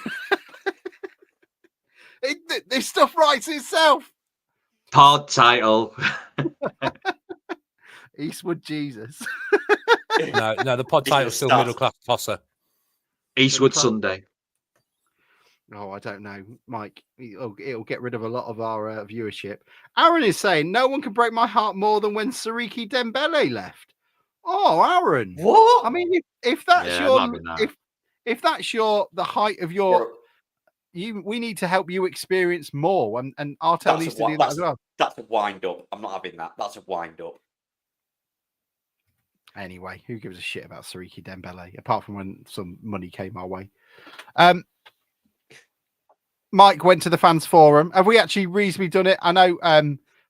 This stuff writes itself. Pod title. Eastwood Jesus. No, the pod title's still middle class tosser. Eastwood Sunday. Oh, I don't know, Mike. It'll get rid of a lot of our viewership. Aaron is saying no one can break my heart more than when Sariki Dembele left. Oh, Aaron. What? I mean, if that's if that's the height of your, we need to help you experience more, and Arteta needs to do that as well. That's a wind up. I'm not having that. That's a wind up. Anyway, who gives a shit about Sariki Dembele apart from when some money came our way? Mike went to the fans forum. Have we actually reasonably done it? I know.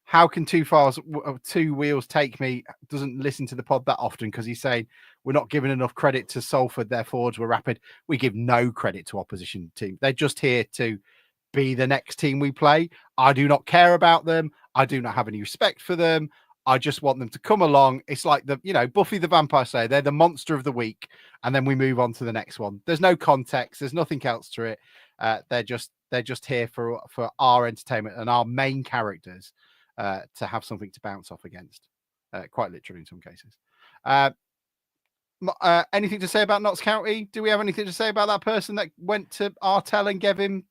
How can two wheels take me? Doesn't listen to the pod that often because he's saying we're not giving enough credit to Salford. Their forwards were rapid. We give no credit to opposition team. They're just here to be the next team we play. I do not care about them. I do not have any respect for them. I just want them to come along. It's like Buffy the Vampire Slayer. They're the monster of the week, and then we move on to the next one. There's no context. There's nothing else to it. They're just here for our entertainment and our main characters to have something to bounce off against, quite literally in some cases. Anything to say about Notts County? Do we have anything to say about that person that went to Artell and gave him?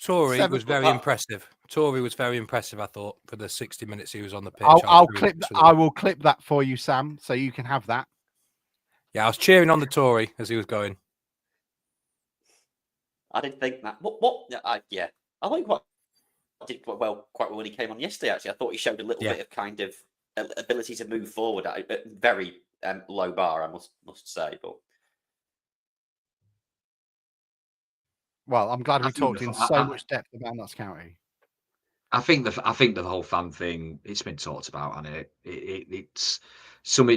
Tory was very impressive. Tory was very impressive, I thought, for the 60 minutes he was on the pitch. I will clip that for you, Sam, so you can have that. Yeah, I was cheering on the Tory as he was going. I didn't think that. I think did quite well when he came on yesterday. Actually, I thought he showed a little bit of kind of ability to move forward at a very low bar, I must say. But well, I'm glad we talked in so much depth about Notts County. I think the whole fan thing, it's been talked about, and it's some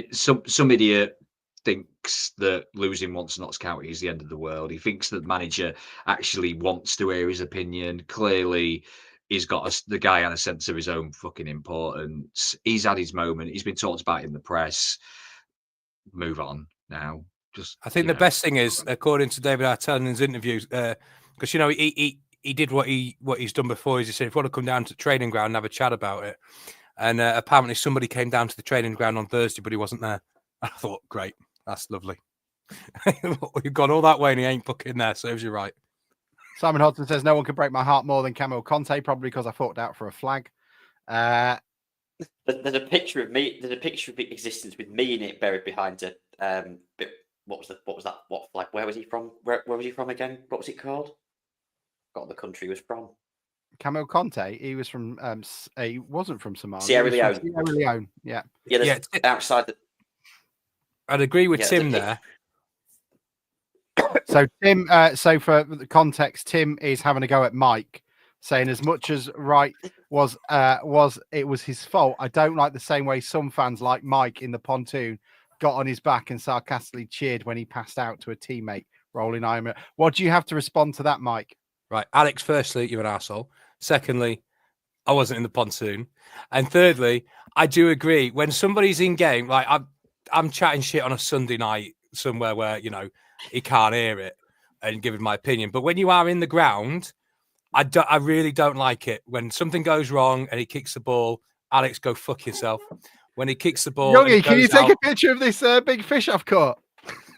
idiot thinks that losing once Notts County is the end of the world. He thinks that the manager actually wants to hear his opinion. Clearly, the guy had a sense of his own fucking importance. He's had his moment. He's been talked about in the press. Move on now. I think the best thing is, according to David Artell in his interviews, because he did what he's done before. He said, if you want to come down to the training ground and have a chat about it. And apparently somebody came down to the training ground on Thursday, but he wasn't there. I thought, great, that's lovely. We've gone all that way and he ain't fucking there. Serves you right. Simon Hodgson says, no one can break my heart more than Camille Conte, probably because I forked out for a flag. There's a picture of me. There's a picture of existence with me in it, buried behind it. What was that? What flag? Where was he from? Where was he from again? What was it called? Got the country he was from. Camille Conte. He was from. He wasn't from Somalia. Sierra Leone. Sierra Leone. Yeah. Yeah. Outside the. I'd agree with Tim there. So Tim. So for the context, Tim is having a go at Mike, saying as much as right was his fault. I don't like the same way some fans like Mike in the pontoon got on his back and sarcastically cheered when he passed out to a teammate rolling iron. What do you have to respond to that, Mike? Right, Alex, firstly, you're an arsehole. Secondly, I wasn't in the pontoon. And thirdly, I do agree. When somebody's in game, like I'm chatting shit on a Sunday night somewhere where, he can't hear it and giving my opinion. But when you are in the ground, I really don't like it. When something goes wrong and he kicks the ball, Alex, go fuck yourself. When he kicks the ball, Youngie, can you take a picture of this big fish I've caught?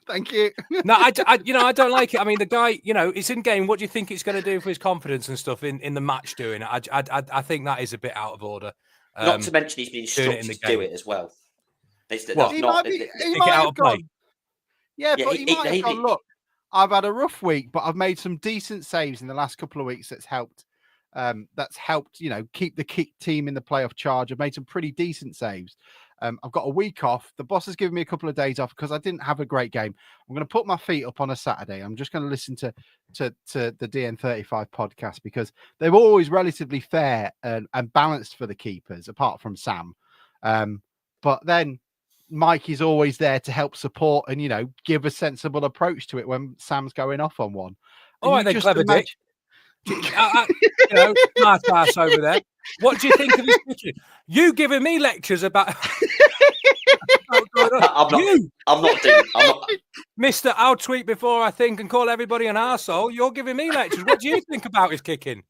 Thank you. No, I don't like it. I mean, the guy, it's in game. What do you think it's going to do for his confidence and stuff in the match doing it? I think that is a bit out of order. Not to mention he's been instructed to do it as well. He might have gone. Yeah, but he might have gone, look, I've had a rough week, but I've made some decent saves in the last couple of weeks. That's helped, keep the team in the playoff charge. I've made some pretty decent saves. I've got a week off. The boss has given me a couple of days off because I didn't have a great game. I'm going to put my feet up on a Saturday. I'm just going to listen to the DN35 podcast because they're always relatively fair and balanced for the keepers, apart from Sam. But then Mike is always there to help support and, give a sensible approach to it when Sam's going off on one. All right, then, clever dick. Nice ass over there. What do you think of his picture? You giving me lectures about? I'm not doing. Mister, I'll tweet before I think and call everybody an arsehole. You're giving me lectures. What do you think about his kicking?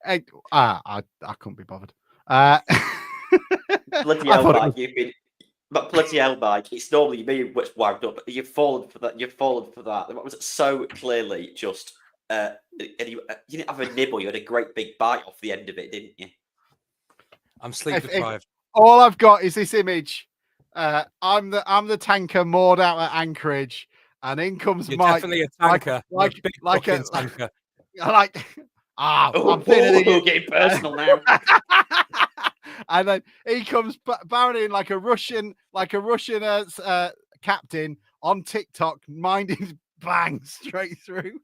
I couldn't be bothered. Bloody hell, Mike, you've been. But bloody hell, Mike, it's normally me what's wound up. But you've fallen for that. That was so clearly just. And you didn't have a nibble. You had a great big bite off the end of it, didn't you? I'm sleep deprived. All I've got is this image. I'm the tanker moored out at anchorage, and in comes You're Mike. Definitely a tanker. Like a tanker. I'm getting personal now. And then he comes barreling like a Russian captain on TikTok, minding bang straight through.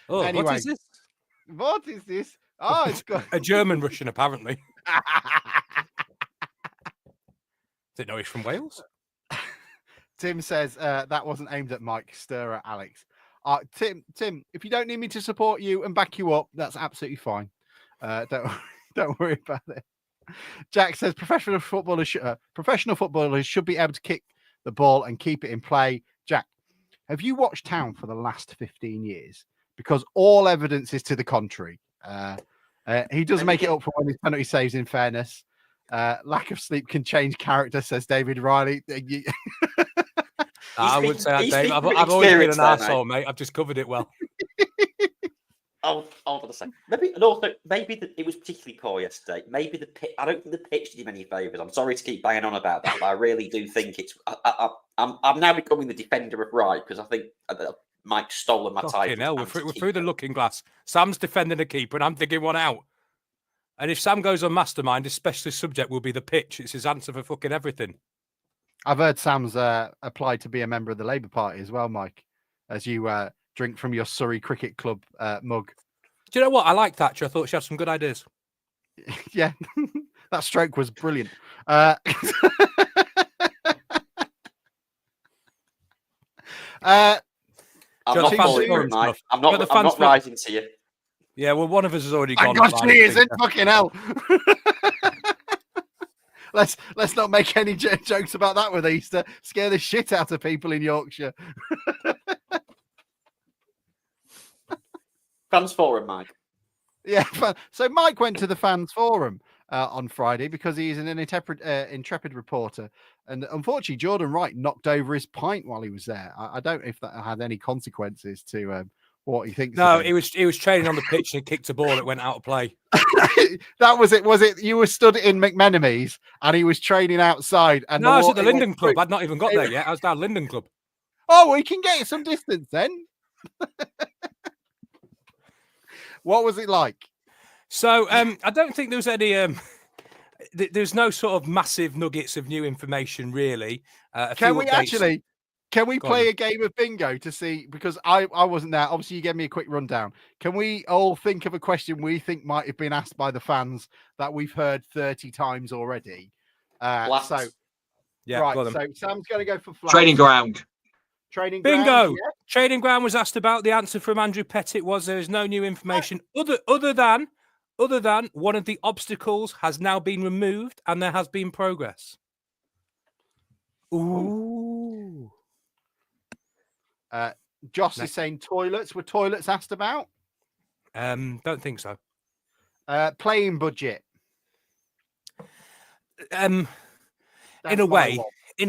Oh, Anyway, what is this? What is this? Oh, it's got a German Russian, apparently. Didn't know he's from Wales. Tim says that wasn't aimed at Mike. Stir at Alex. Tim, if you don't need me to support you and back you up, that's absolutely fine. Don't worry about it. Jack says professional footballers should be able to kick the ball and keep it in play. Jack, have you watched Town for the last 15 years? Because all evidence is to the contrary. He does make it up for when his penalty saves, in fairness. Lack of sleep can change character, says David Riley. I would say that, Dave. I've always been an arsehole, mate. I've just covered it well. Hold on a second. Maybe it was particularly poor yesterday. Maybe the pitch. I don't think the pitch did him any favours. I'm sorry to keep banging on about that, but I really do think it's. I'm now becoming the defender of right because I think Mike's stolen my title. Hell, we're through the looking glass. Sam's defending the keeper, and I'm thinking one out. And if Sam goes on Mastermind, his specialist subject will be the pitch. It's his answer for fucking everything. I've heard Sam's applied to be a member of the Labour Party as well, Mike, as you drink from your Surrey Cricket Club mug. Do you know what? I like Thatcher. I thought she had some good ideas. Yeah, that stroke was brilliant. I'm not following you, Mike. I'm not rising to you. Yeah, well, one of us has already gone. God, she isn't. Fucking hell. Let's not make any jokes about that with Easter. Scare the shit out of people in Yorkshire. Fans Forum, Mike. Yeah, so Mike went to the Fans Forum on Friday because he's an intrepid reporter. And unfortunately, Jordan Wright knocked over his pint while he was there. I don't know if that had any consequences to what he thinks. No, he was training on the pitch and kicked a ball. It went out of play. That was it. Was it? You were stood in McMenemy's and he was training outside. And no, I was at the Linden Club. I'd not even got there yet. I was down Linden Club. Oh, we can get some distance then. What was it like? So I don't think there was any. There's no sort of massive nuggets of new information, really. Can we play a game of bingo to see? Because I wasn't there. Obviously, you gave me a quick rundown. Can we all think of a question we think might have been asked by the fans that we've heard 30 times already? So Sam's going to go for flats. Training ground. Bingo. Yeah. Training ground was asked about. The answer from Andrew Pettit was there is no new information other than one of the obstacles has now been removed and there has been progress. Ooh. Joss is saying toilets. Were toilets asked about? Don't think so. Playing budget. In a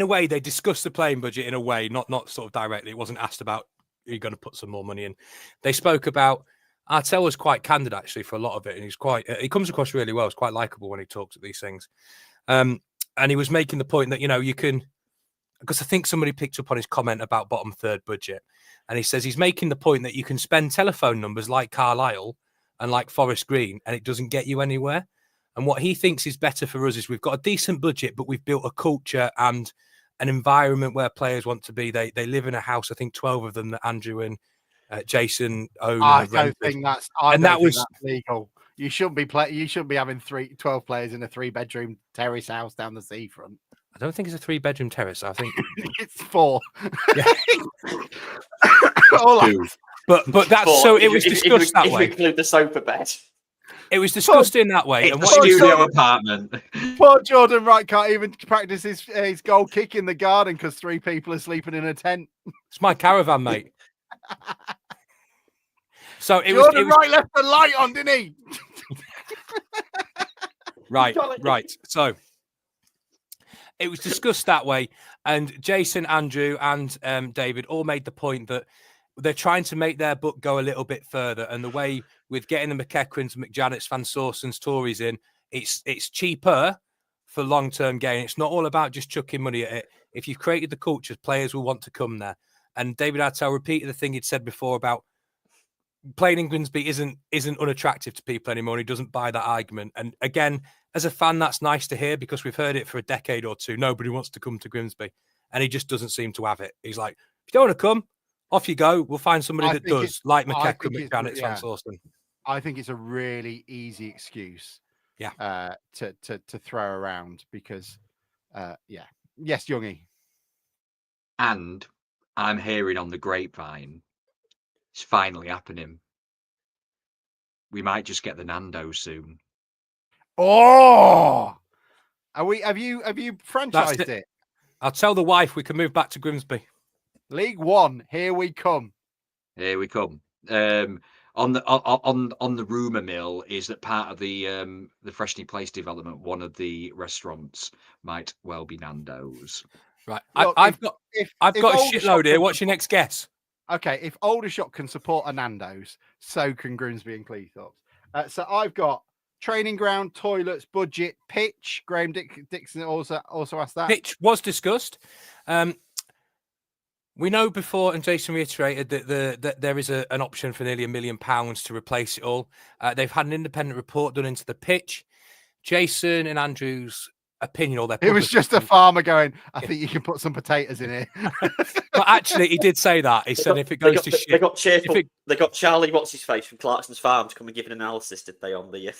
way, they discussed the playing budget in a way, not sort of directly. It wasn't asked about, are you going to put some more money in? They spoke about, Artell was quite candid actually for a lot of it. And he comes across really well. He's quite likable when he talks at these things. And he was making the point that, you can, because I think somebody picked up on his comment about bottom third budget. And he says he's making the point that you can spend telephone numbers like Carlisle and like Forest Green and it doesn't get you anywhere. And what he thinks is better for us is we've got a decent budget, but we've built a culture and an environment where players want to be. They live in a house, I think 12 of them that Andrew and Jason own. I don't think that's legal. You shouldn't be having 12 players in a 3-bedroom terrace house down the seafront. I don't think it's a 3-bedroom terrace. I think it's 4. Yeah. But that's 4. So it was discussed that way. Include the sofa bed. It was discussed in that way. And what studio apartment. Poor Jordan Wright can't even practice his goal kick in the garden because 3 people are sleeping in a tent. It's my caravan, mate. So Jordan Wright left the light on, didn't he? Right. So it was discussed that way, and Jason, Andrew, and David all made the point that they're trying to make their book go a little bit further, and the way with getting the McEachran's, McJanets, Van Sorsons, Tories in, it's cheaper for long-term gain. It's not all about just chucking money at it. If you've created the culture, players will want to come there. And David Artell repeated the thing he'd said before about playing in Grimsby isn't unattractive to people anymore. He doesn't buy that argument. And again, as a fan, that's nice to hear because we've heard it for a decade or two. Nobody wants to come to Grimsby, and he just doesn't seem to have it. He's like, if you don't want to come, off you go. We'll find somebody that does, like McEachran, McJanets, Van Sawston. I think it's a really easy excuse, to throw around because, yes, Youngie. And I'm hearing on the grapevine, it's finally happening. We might just get the Nando's soon. Oh, have you franchised it? I'll tell the wife we can move back to Grimsby. League One, here we come. Here we come. On the rumor mill is that part of the Freshney Place development, one of the restaurants might well be Nando's. Right. Look, I've got a shitload here. What's your next guess? Okay, if Aldershot can support a Nando's, so can Grimsby and Cleethorpes. So I've got training ground, toilets, budget, pitch. Graham Dixon also asked that. Pitch was discussed. We know before, and Jason reiterated that there is an option for nearly £1 million to replace it all. They've had an independent report done into the pitch. Jason and Andrew's opinion, or their it was just a farmer going, I think you can put some potatoes in here. But actually, he did say that. He said if it goes to shit, they got cheerful. They got Charlie, what's his face from Clarkson's Farm to come and give an analysis, did they, on the?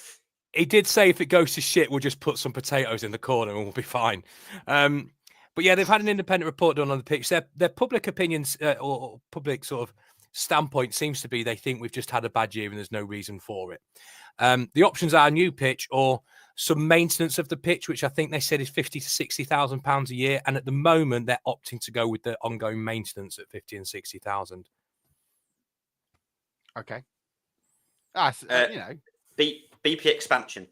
He did say if it goes to shit, we'll just put some potatoes in the corner and we'll be fine. But yeah, they've had an independent report done on the pitch. Their public opinions or public sort of standpoint seems to be they think we've just had a bad year and there's no reason for it. The options are a new pitch or some maintenance of the pitch, which I think they said is £50,000 to £60,000 a year. And at the moment, they're opting to go with the ongoing maintenance at £50,000 and £60,000. Okay. That's, BP expansion.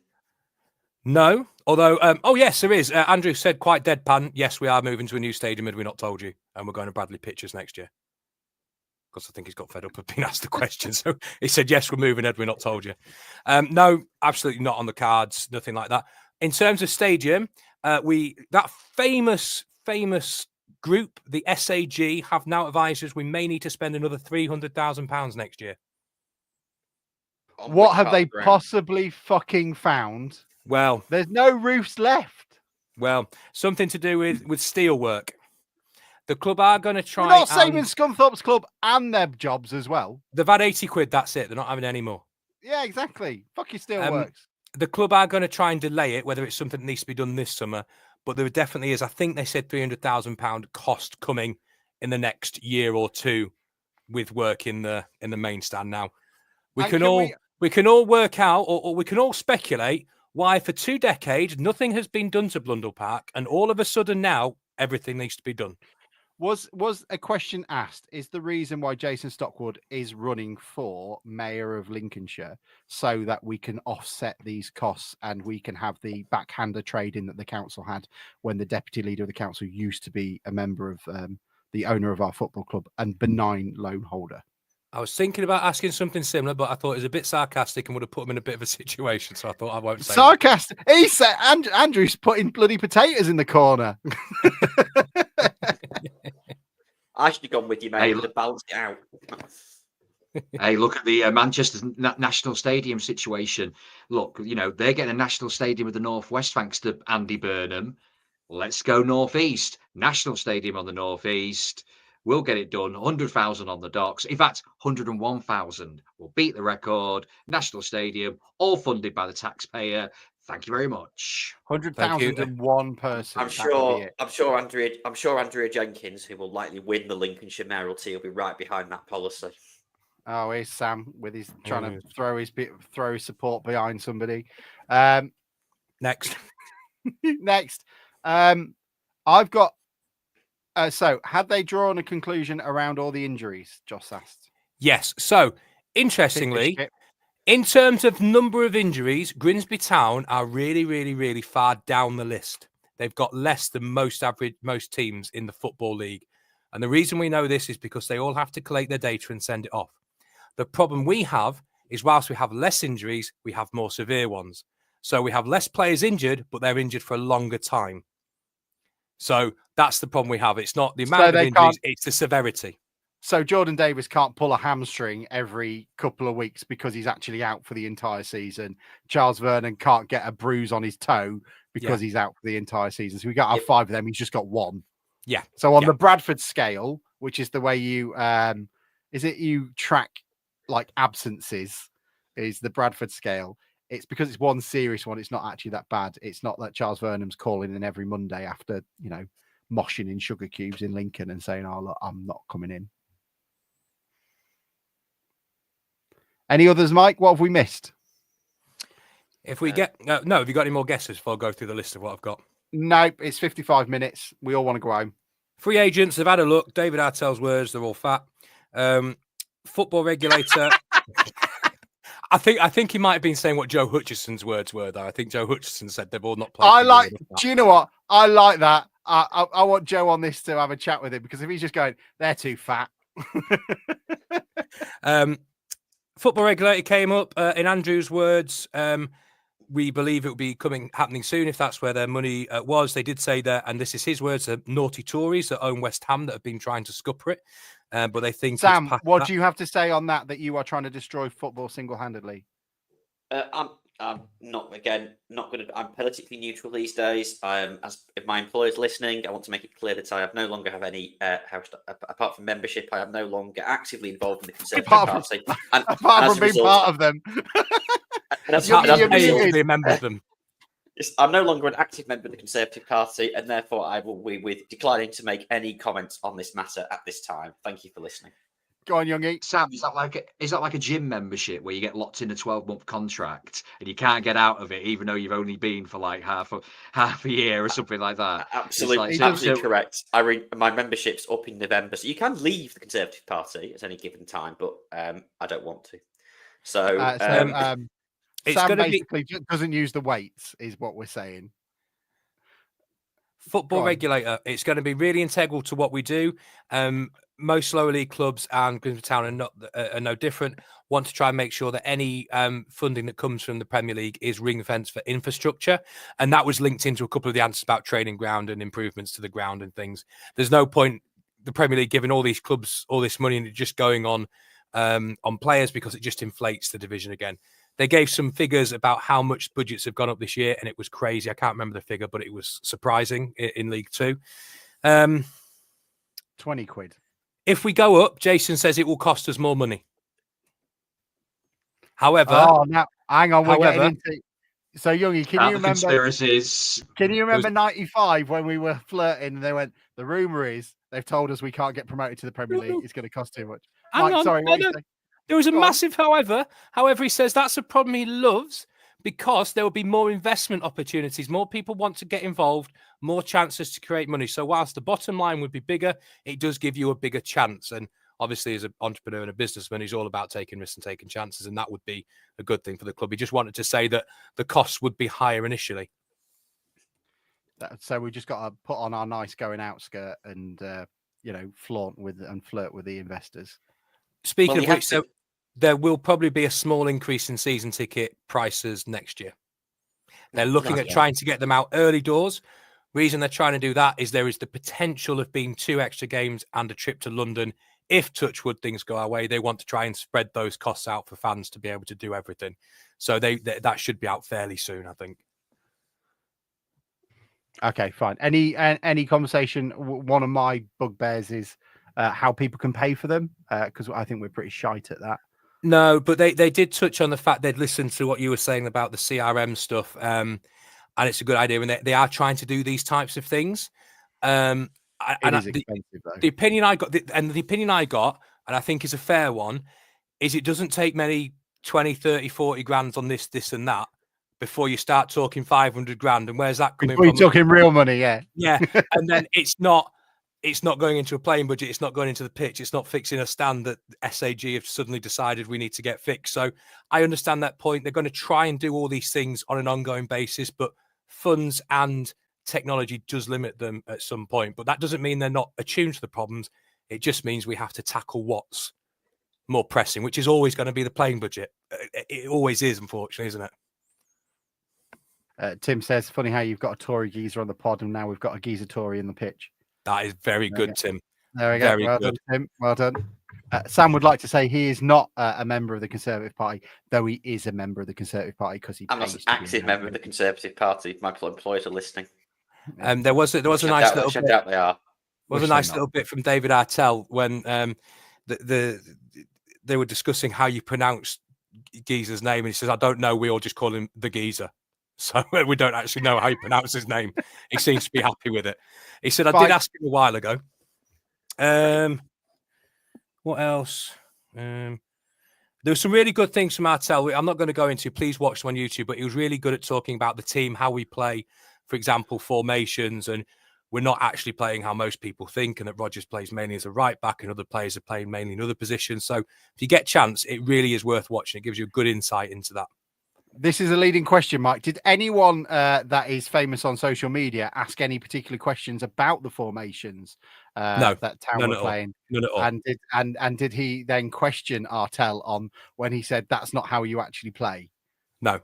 No, although, yes, there is. Andrew said quite deadpan, yes, we are moving to a new stadium, had we not told you? And we're going to Bradley Pictures next year. Because I think he's got fed up of being asked the question. So he said, yes, we're moving, had we not told you? No, absolutely not on the cards, nothing like that. In terms of stadium, that famous group, the SAG, have now advised us we may need to spend another £300,000 next year. What have they possibly fucking found? Well, there's no roofs left. Well, something to do with steel work. The club are going to try. You're not saving Scunthorpe's club and their jobs as well. They've had 80 quid. That's it. They're not having any more. Yeah, exactly. Fuck your steel works. The club are going to try and delay it, whether it's something that needs to be done this summer. But there definitely is. I think they said £300,000 cost coming in the next year or two with work in the main stand. Now we can all work out, or we can all speculate why for 2 decades nothing has been done to Blundell Park, and all of a sudden now everything needs to be done. Was a question asked? Is the reason why Jason Stockwood is running for Mayor of Lincolnshire so that we can offset these costs and we can have the backhander trading that the council had when the deputy leader of the council used to be a member of the owner of our football club and benign loan holder? I was thinking about asking something similar, but I thought it was a bit sarcastic and would have put him in a bit of a situation. So I thought I won't say sarcastic. That. He said Andrew's putting bloody potatoes in the corner. I should have gone with you, mate. To balance it out. Hey, look at the Manchester National Stadium situation. Look, they're getting a national stadium with the Northwest thanks to Andy Burnham. Let's go Northeast. National Stadium on the Northeast. We'll get it done. 100,000 on the docks. In fact, 101,000. We'll beat the record. National Stadium, all funded by the taxpayer. Thank you very much. 100,000 and one person. I'm sure Andrea Jenkins, who will likely win the Lincolnshire mayoralty, will be right behind that policy. Oh, here's Sam with his trying to throw his support behind somebody. Next. Next. I've got. So, had they drawn a conclusion around all the injuries? Joss asked. Yes. So, interestingly, in terms of number of injuries, Grimsby Town are really, really, really far down the list. They've got less than most teams in the Football League. And the reason we know this is because they all have to collate their data and send it off. The problem we have is whilst we have less injuries, we have more severe ones. So we have less players injured, but they're injured for a longer time. So that's the problem we have. It's not the amount of injuries, it's the severity. So Jordan Davis can't pull a hamstring every couple of weeks because he's actually out for the entire season. Charles Vernon can't get a bruise on his toe because he's out for the entire season. So we got our 5 of them. He's just got 1. Yeah. So on the Bradford scale, which is the way you you track like absences, is the Bradford scale. It's because it's one serious one. It's not actually that bad. It's not that Charles Vernon's calling in every Monday after, moshing in sugar cubes in Lincoln and saying, "Oh, look, I'm not coming in." Any others, Mike? What have we missed? If we get have you got any more guesses before I go through the list of what I've got? Nope, it's 55 minutes. We all want to go home. Free agents have had a look. David Artell's words, they're all fat. Football regulator. I think he might have been saying what Joe Hutchison's words were, though. I think Joe Hutchison said they've all not played. Do you know what? I like that. I want Joe on this to have a chat with him, because if he's just going, they're too fat. Football regulator came up in Andrew's words. We believe it will be happening soon if that's where their money was. They did say that, and this is his words, naughty Tories that own West Ham that have been trying to scupper it. But they think Sam, what do you have to say on that you are trying to destroy football single-handedly? I'm not going to. I'm politically neutral these days. As if my employer's listening, I want to make it clear that I no longer have any apart from membership. I am no longer actively involved in the Conservative Party. Apart from being part of them, be a member of them. I'm no longer an active member of the Conservative Party, and therefore I will be with declining to make any comments on this matter at this time. Thank you for listening. Go on, Youngie. Sam, is that like a gym membership where you get locked in a 12-month contract and you can't get out of it, even though you've only been for like half a year or something like that? Absolutely, correct. My membership's up in November, so you can leave the Conservative Party at any given time, but I don't want to. So Sam basically doesn't use the weights, is what we're saying. Football regulator. It's going to be really integral to what we do. Most lower league clubs and Grimsby Town are no different. Want to try and make sure that any funding that comes from the Premier League is ring fenced for infrastructure, and that was linked into a couple of the answers about training ground and improvements to the ground and things. There's no point the Premier League giving all these clubs all this money and it just going on players, because it just inflates the division again. They gave some figures about how much budgets have gone up this year, and it was crazy. I can't remember the figure, but it was surprising in League Two. 20 quid. If we go up, Jason says it will cost us more money. However, now hang on, we're getting into. So, Youngie, can you remember conspiracies? Can you remember 95 when we were flirting and they went, the rumor is they've told us we can't get promoted to the Premier League. It's going to cost too much. Mike, sorry, what you say? There was a massive however. However, he says that's a problem he loves, because there will be more investment opportunities. More people want to get involved, more chances to create money. So whilst the bottom line would be bigger, it does give you a bigger chance. And obviously, as an entrepreneur and a businessman, he's all about taking risks and taking chances. And that would be a good thing for the club. He just wanted to say that the costs would be higher initially. So we just got to put on our nice going out skirt and, flirt with the investors. Speaking of which, there will probably be a small increase in season ticket prices next year. They're looking at trying to get them out early doors. Reason they're trying to do that is there is the potential of being 2 extra games and a trip to London. If touchwood things go our way, they want to try and spread those costs out for fans to be able to do everything. So that should be out fairly soon, I think. Okay, fine. Any conversation? One of my bugbears is how people can pay for them, because I think we're pretty shite at that. No, but they did touch on the fact they'd listened to what you were saying about the CRM stuff, and it's a good idea. And they are trying to do these types of things. It is expensive, though. The opinion I got, and I think is a fair one, is it doesn't take many 20, 30, 40 grand on this and that before you start talking 500 grand. And where's that coming from? We're talking real money, yeah. Yeah, and then it's not going into a playing budget. It's not going into the pitch. It's not fixing a stand that SAG have suddenly decided we need to get fixed. So I understand that point. They're going to try and do all these things on an ongoing basis, but funds and technology does limit them at some point. But that doesn't mean they're not attuned to the problems. It just means we have to tackle what's more pressing, which is always going to be the playing budget. It always is, unfortunately, isn't it? Tim says, funny how you've got a Tory geezer on the pod and now we've got a geezer Tory in the pitch. That is very good, Tim. There we go. Very Well good. done, Tim. Well done. Sam would like to say he is not a member of the Conservative Party, though he is a member of the Conservative Party because he I'm pays not an to be active member of the Conservative Party. My employers are listening. There was a nice little bit. doubt they are. Was a nice little bit from David Artell when they were discussing how you pronounce Geezer's name, and he says, "I don't know. We all just call him the Geezer." So we don't actually know how he pronounces his name. He seems to be happy with it. He said, "I did ask him a while ago." What else? There were some really good things from Artell. I'm not going to go into. Please watch them on YouTube. But he was really good at talking about the team, how we play, for example, formations, and we're not actually playing how most people think, and that Rodgers plays mainly as a right back, and other players are playing mainly in other positions. So if you get a chance, it really is worth watching. It gives you a good insight into that. This is a leading question, Mike. Did anyone that is famous on social media ask any particular questions about the formations No, that Town were playing? None at all. And did he then question Artell on when he said that's not how you actually play? No,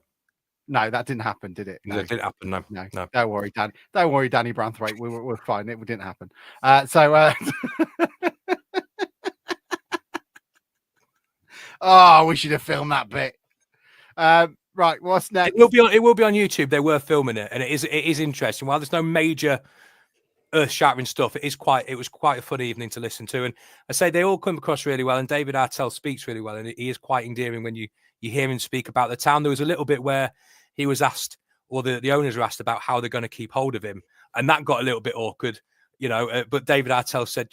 that didn't happen, did it? No, it didn't happen. No. Don't worry, Dan. Don't worry, Danny Branthwaite. We're fine. It didn't happen. Oh, we should have filmed that bit. Right, what's next? It will be on YouTube. They were filming it, and it is interesting. While there's no major earth-shattering stuff, it was quite a fun evening to listen to. And I say they all come across really well, and David Artell speaks really well, and he is quite endearing when you hear him speak about the town. There was a little bit where he was asked, or the owners were asked about how they're going to keep hold of him, and that got a little bit awkward, but David Artell said,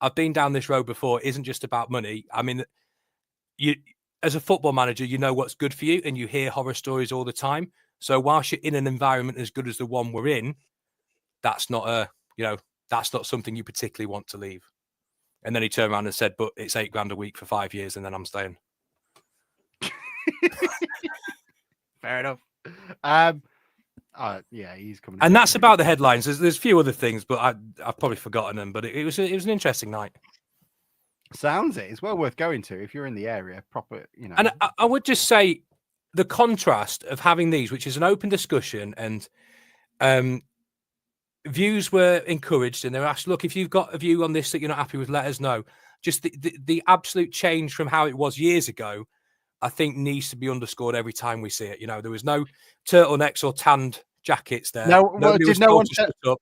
I've been down this road before. It isn't just about money. I mean, you as a football manager, you know what's good for you, and you hear horror stories all the time. So whilst you're in an environment as good as the one we're in, that's not that's not something you particularly want to leave. And then he turned around and said, but it's $8,000 a week for 5 years, and then I'm staying. Fair enough. Yeah, he's coming. And that's about the headlines. There's a few other things, but I've probably forgotten them. But it was an interesting night. Sounds it. It's well worth going to if you're in the area. Proper, And I would just say the contrast of having these, which is an open discussion, and views were encouraged, and they were asked, look, if you've got a view on this that you're not happy with, let us know. Just the absolute change from how it was years ago, I think, needs to be underscored every time we see it. There was no turtlenecks or tanned jackets there. No, did no one shut up?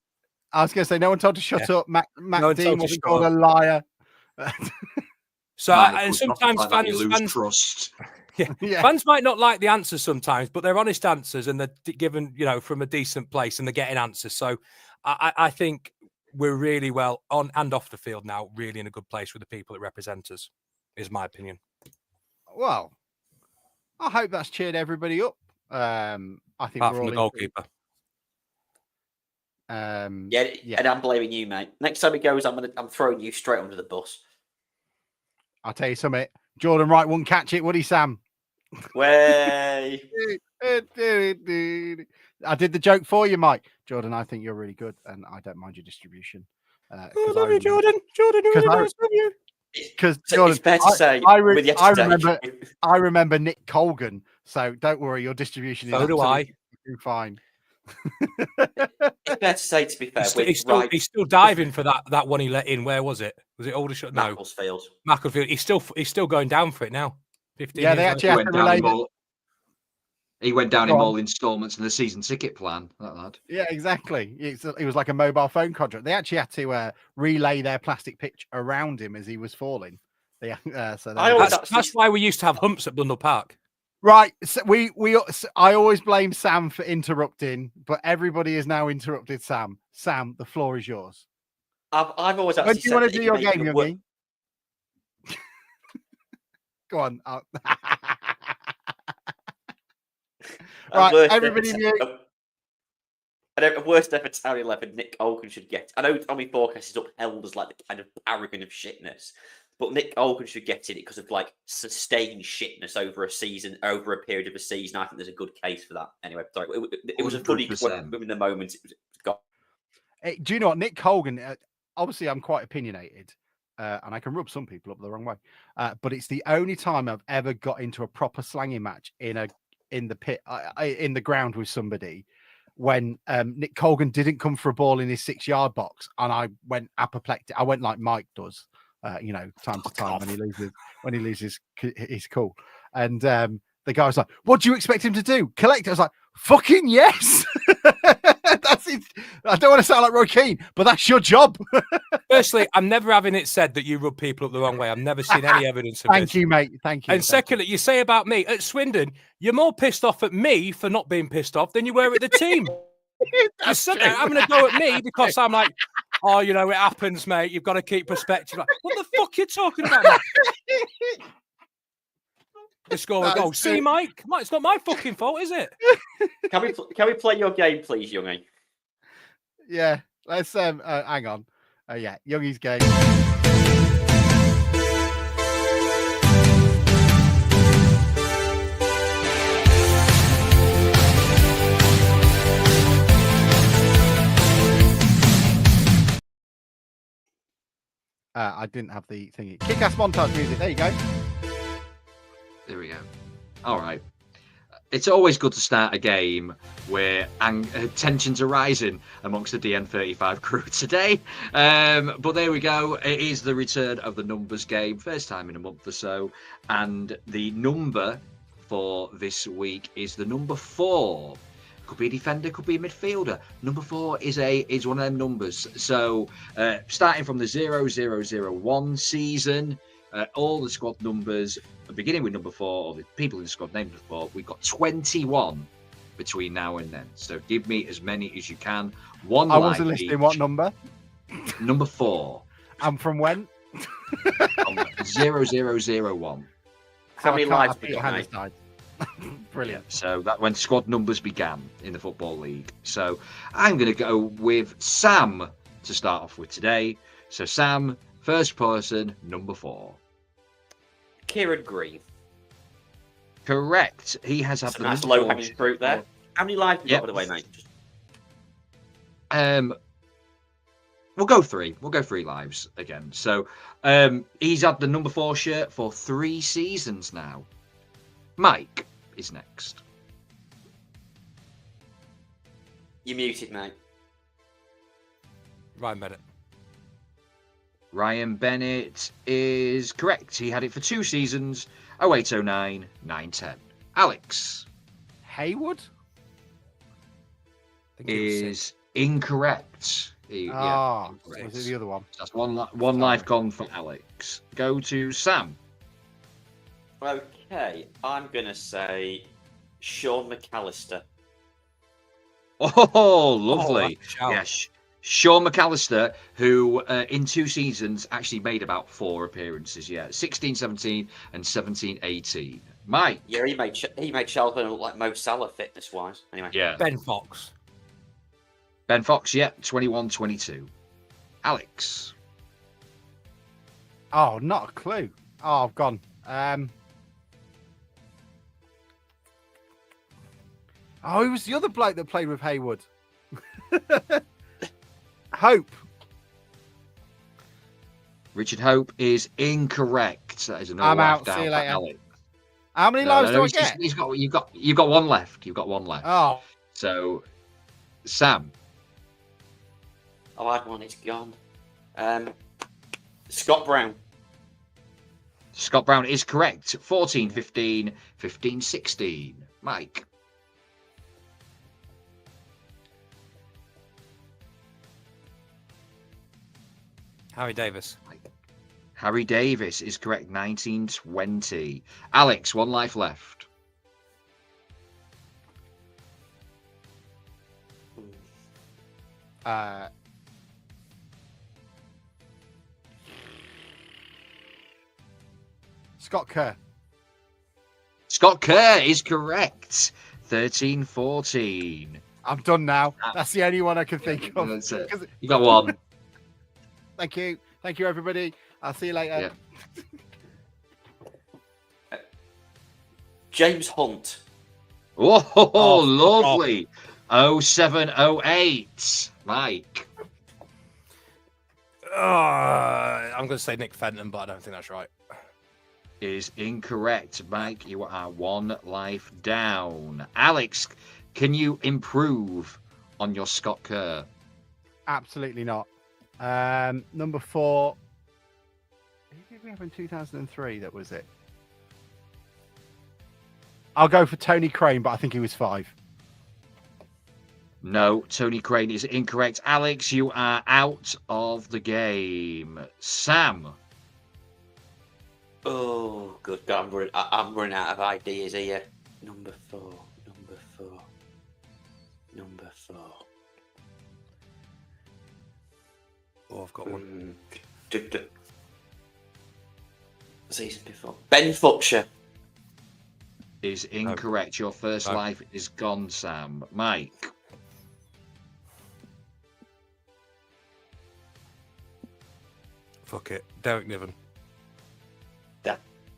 I was going to say, no one told to shut up. Matt Dean wasn't called a liar. So and sometimes fans trust. Fans might not like the answers sometimes, but they're honest answers, and they're given, from a decent place, and they're getting answers. So I think we're really well on and off the field now, really in a good place with the people that represent us, is my opinion. Well, I hope that's cheered everybody up. I think apart we're from all the goalkeeper. And I'm blaming you, mate. Next time he goes, I'm throwing you straight under the bus. I'll tell you something. Jordan Wright wouldn't catch it, would he, Sam? Way. I did the joke for you, Mike. Jordan, I think you're really good, and I don't mind your distribution. I love you, Jordan. Jordan, you really nice of you. Because Jordan, it's fair to say, I remember Nick Colgan, so don't worry, your distribution is absolutely fine. It's fair to say, to be fair, he's still diving for that one he let in. Where was it? Was it Aldershot? No, Macclesfield. He's still going down for it now. 15 yeah, they actually have to relay. He went down in all installments in the season ticket plan. That lad. Yeah, exactly. It was like a mobile phone contract. They actually had to relay their plastic pitch around him as he was falling. That's why we used to have humps at Blundell Park. Right. So I always blame Sam for interrupting, but everybody is now interrupted Sam. Sam, the floor is yours. I've always when do you want to do your game, Yogi? Go on. Right, everybody mute. Worst ever Town 11 Nick Olkin should get. I know Tommy Forecast is upheld as like the kind of paragon of shitness, but Nick Olkin should get it because of like sustained shitness over a season, over a period of a season. I think there's a good case for that. Anyway, sorry, it was a funny quote in the moment. Hey, do you know what, Nick Colgan? Obviously, I'm quite opinionated, and I can rub some people up the wrong way. But it's the only time I've ever got into a proper slanging match in the pit, in the ground with somebody, when Nick Colgan didn't come for a ball in his 6-yard box, and I went apoplectic. I went like Mike does, time to time when he loses his cool. And the guy was like, "What do you expect him to do? Collect?" I was like, "Fucking yes." That's it. I don't want to sound like Roy Keane, but that's your job. Firstly, I'm never having it said that you rub people up the wrong way. I've never seen any evidence of this. Thank you, mate. Thank you. And secondly, you say about me at Swindon, you're more pissed off at me for not being pissed off than you were at the team. You said that I'm going to go at me because I'm like, oh, it happens, mate. You've got to keep perspective. Like, what the fuck are you talking about, mate? The score a goal. See, Mike? It's not my fucking fault, is it? Can we play your game, please, Youngie? Yeah. Let's hang on. Yeah, Youngie's game. I didn't have the thingy. Kick-ass montage music. There you go. There we go. All right. It's always good to start a game where tensions are rising amongst the DN35 crew today. But there we go. It is the return of the numbers game, first time in a month or so. And the number for this week is the number 4. Could be a defender, could be a midfielder. Number 4 is one of them numbers. So starting from the 0001 season, all the squad numbers, beginning with number 4, or the people in the squad named number 4, we've got 21 between now and then. So give me as many as you can. I wasn't listening. What number? Number 4. And from when? 0001. How many lives we got? Brilliant. So that when squad numbers began in the Football League. So I'm going to go with Sam to start off with today. So Sam, first person, number 4. Kieran Green. Correct. He has had a nice low hanging fruit there. How many lives have you got, by the way, mate? We'll go 3. We'll go 3 lives again. So he's had the number 4 shirt for 3 seasons now. Mike is next. You're muted, mate. Ryan Bennett. Ryan Bennett is correct. He had it for 2 seasons, 08-09, 9-10. Alex. Haywood? Is incorrect. Was it the other one? That's one life gone for Alex. Go to Sam. Okay, I'm going to say Sean McAllister. Oh, lovely. Yes. Sean McAllister, who in 2 seasons actually made about 4 appearances. Yeah, 16-17 and 17-18. Mike. Yeah, he made Salford look like Mo Salah fitness-wise. Anyway. Yeah. Ben Fox. Ben Fox, yeah, 21-22. Alex. Oh, not a clue. Oh, I've gone. It was the other bloke that played with Haywood. Hope. Richard Hope is incorrect. That is another I'm life out. down See you for later. Alex. How many lives do I get? You've got 1 left. You've got 1 left. Oh. So, Sam. Oh, I had one. It's gone. Scott Brown. Scott Brown is correct. 14-15, 15-16. Mike. Harry Davis. Harry Davis is correct. 19-20. Alex, 1 life left. Scott Kerr. Scott Kerr is correct. 13-14. I'm done now. That's the only one I can think of. That's it. You got 1. Thank you. Thank you, everybody. I'll see you later. Yeah. James Hunt. Oh, lovely. 07-08. Mike. I'm going to say Nick Fenton, but I don't think that's right. Is incorrect. Mike, you are 1 life down. Alex, can you improve on your Scott Kerr? Absolutely not. Number 4. Who did we have in 2003? That was it. I'll go for Tony Crane, but I think he was 5. No, Tony Crane is incorrect. Alex, you are out of the game. Sam. Oh, good God, I'm running out of ideas here. Number 4. Oh, I've got one. Season before. Ben Futcher. Is incorrect. Your first life is gone, Sam. Mike. Fuck it. Derek Niven.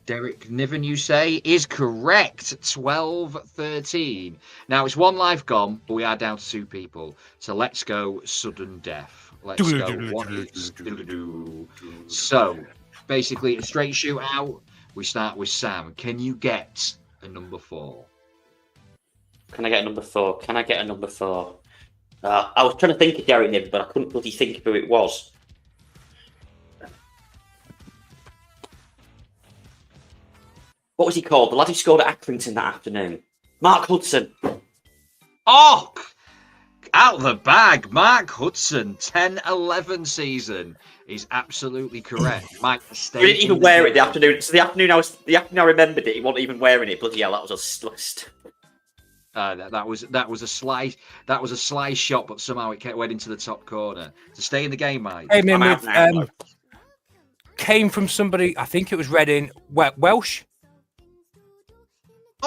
Derek Niven, you say, is correct. 12-13. Now, it's one life gone, but we are down to 2 people. So let's go sudden death. Let's go. What is... So, basically, a straight shootout. We start with Sam. Can you get a number 4? Can I get a number 4? I was trying to think of Derek Niven, but I couldn't bloody think of who it was. What was he called? The lad who scored at Accrington that afternoon. Mark Hudson. Oh! Out of the bag. Mark Hudson. 10-11 season is absolutely correct. Mike, he didn't even wear it the afternoon. So the afternoon I remembered it, he wasn't even wearing it. Bloody hell, that was a slist. That was a slice shot, but somehow it went into the top corner. To stay in the game, Mike. Came from somebody, I think it was Reading, Welsh.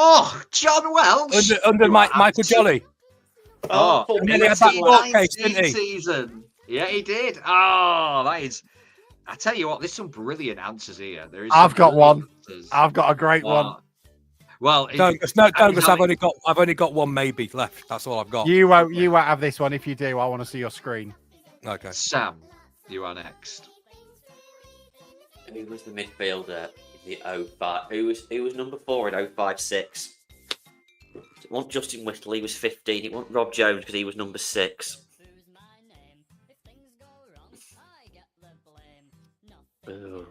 Oh, John Welsh under Michael Jolly. Oh, and then he had that court case, didn't he? Season. Yeah, he did. Oh, that is. I tell you what, there's some brilliant answers here. I've got one. I've got a great one. Well, Douglas, I've only got one maybe left. That's all I've got. You won't have this one. If you do, I want to see your screen. Okay. Sam, you are next. Who was the midfielder in the 05? Who was number 4 in 05-06? It wasn't Justin Whittle, he was 15. It wasn't Rob Jones because he was number 6. Oh.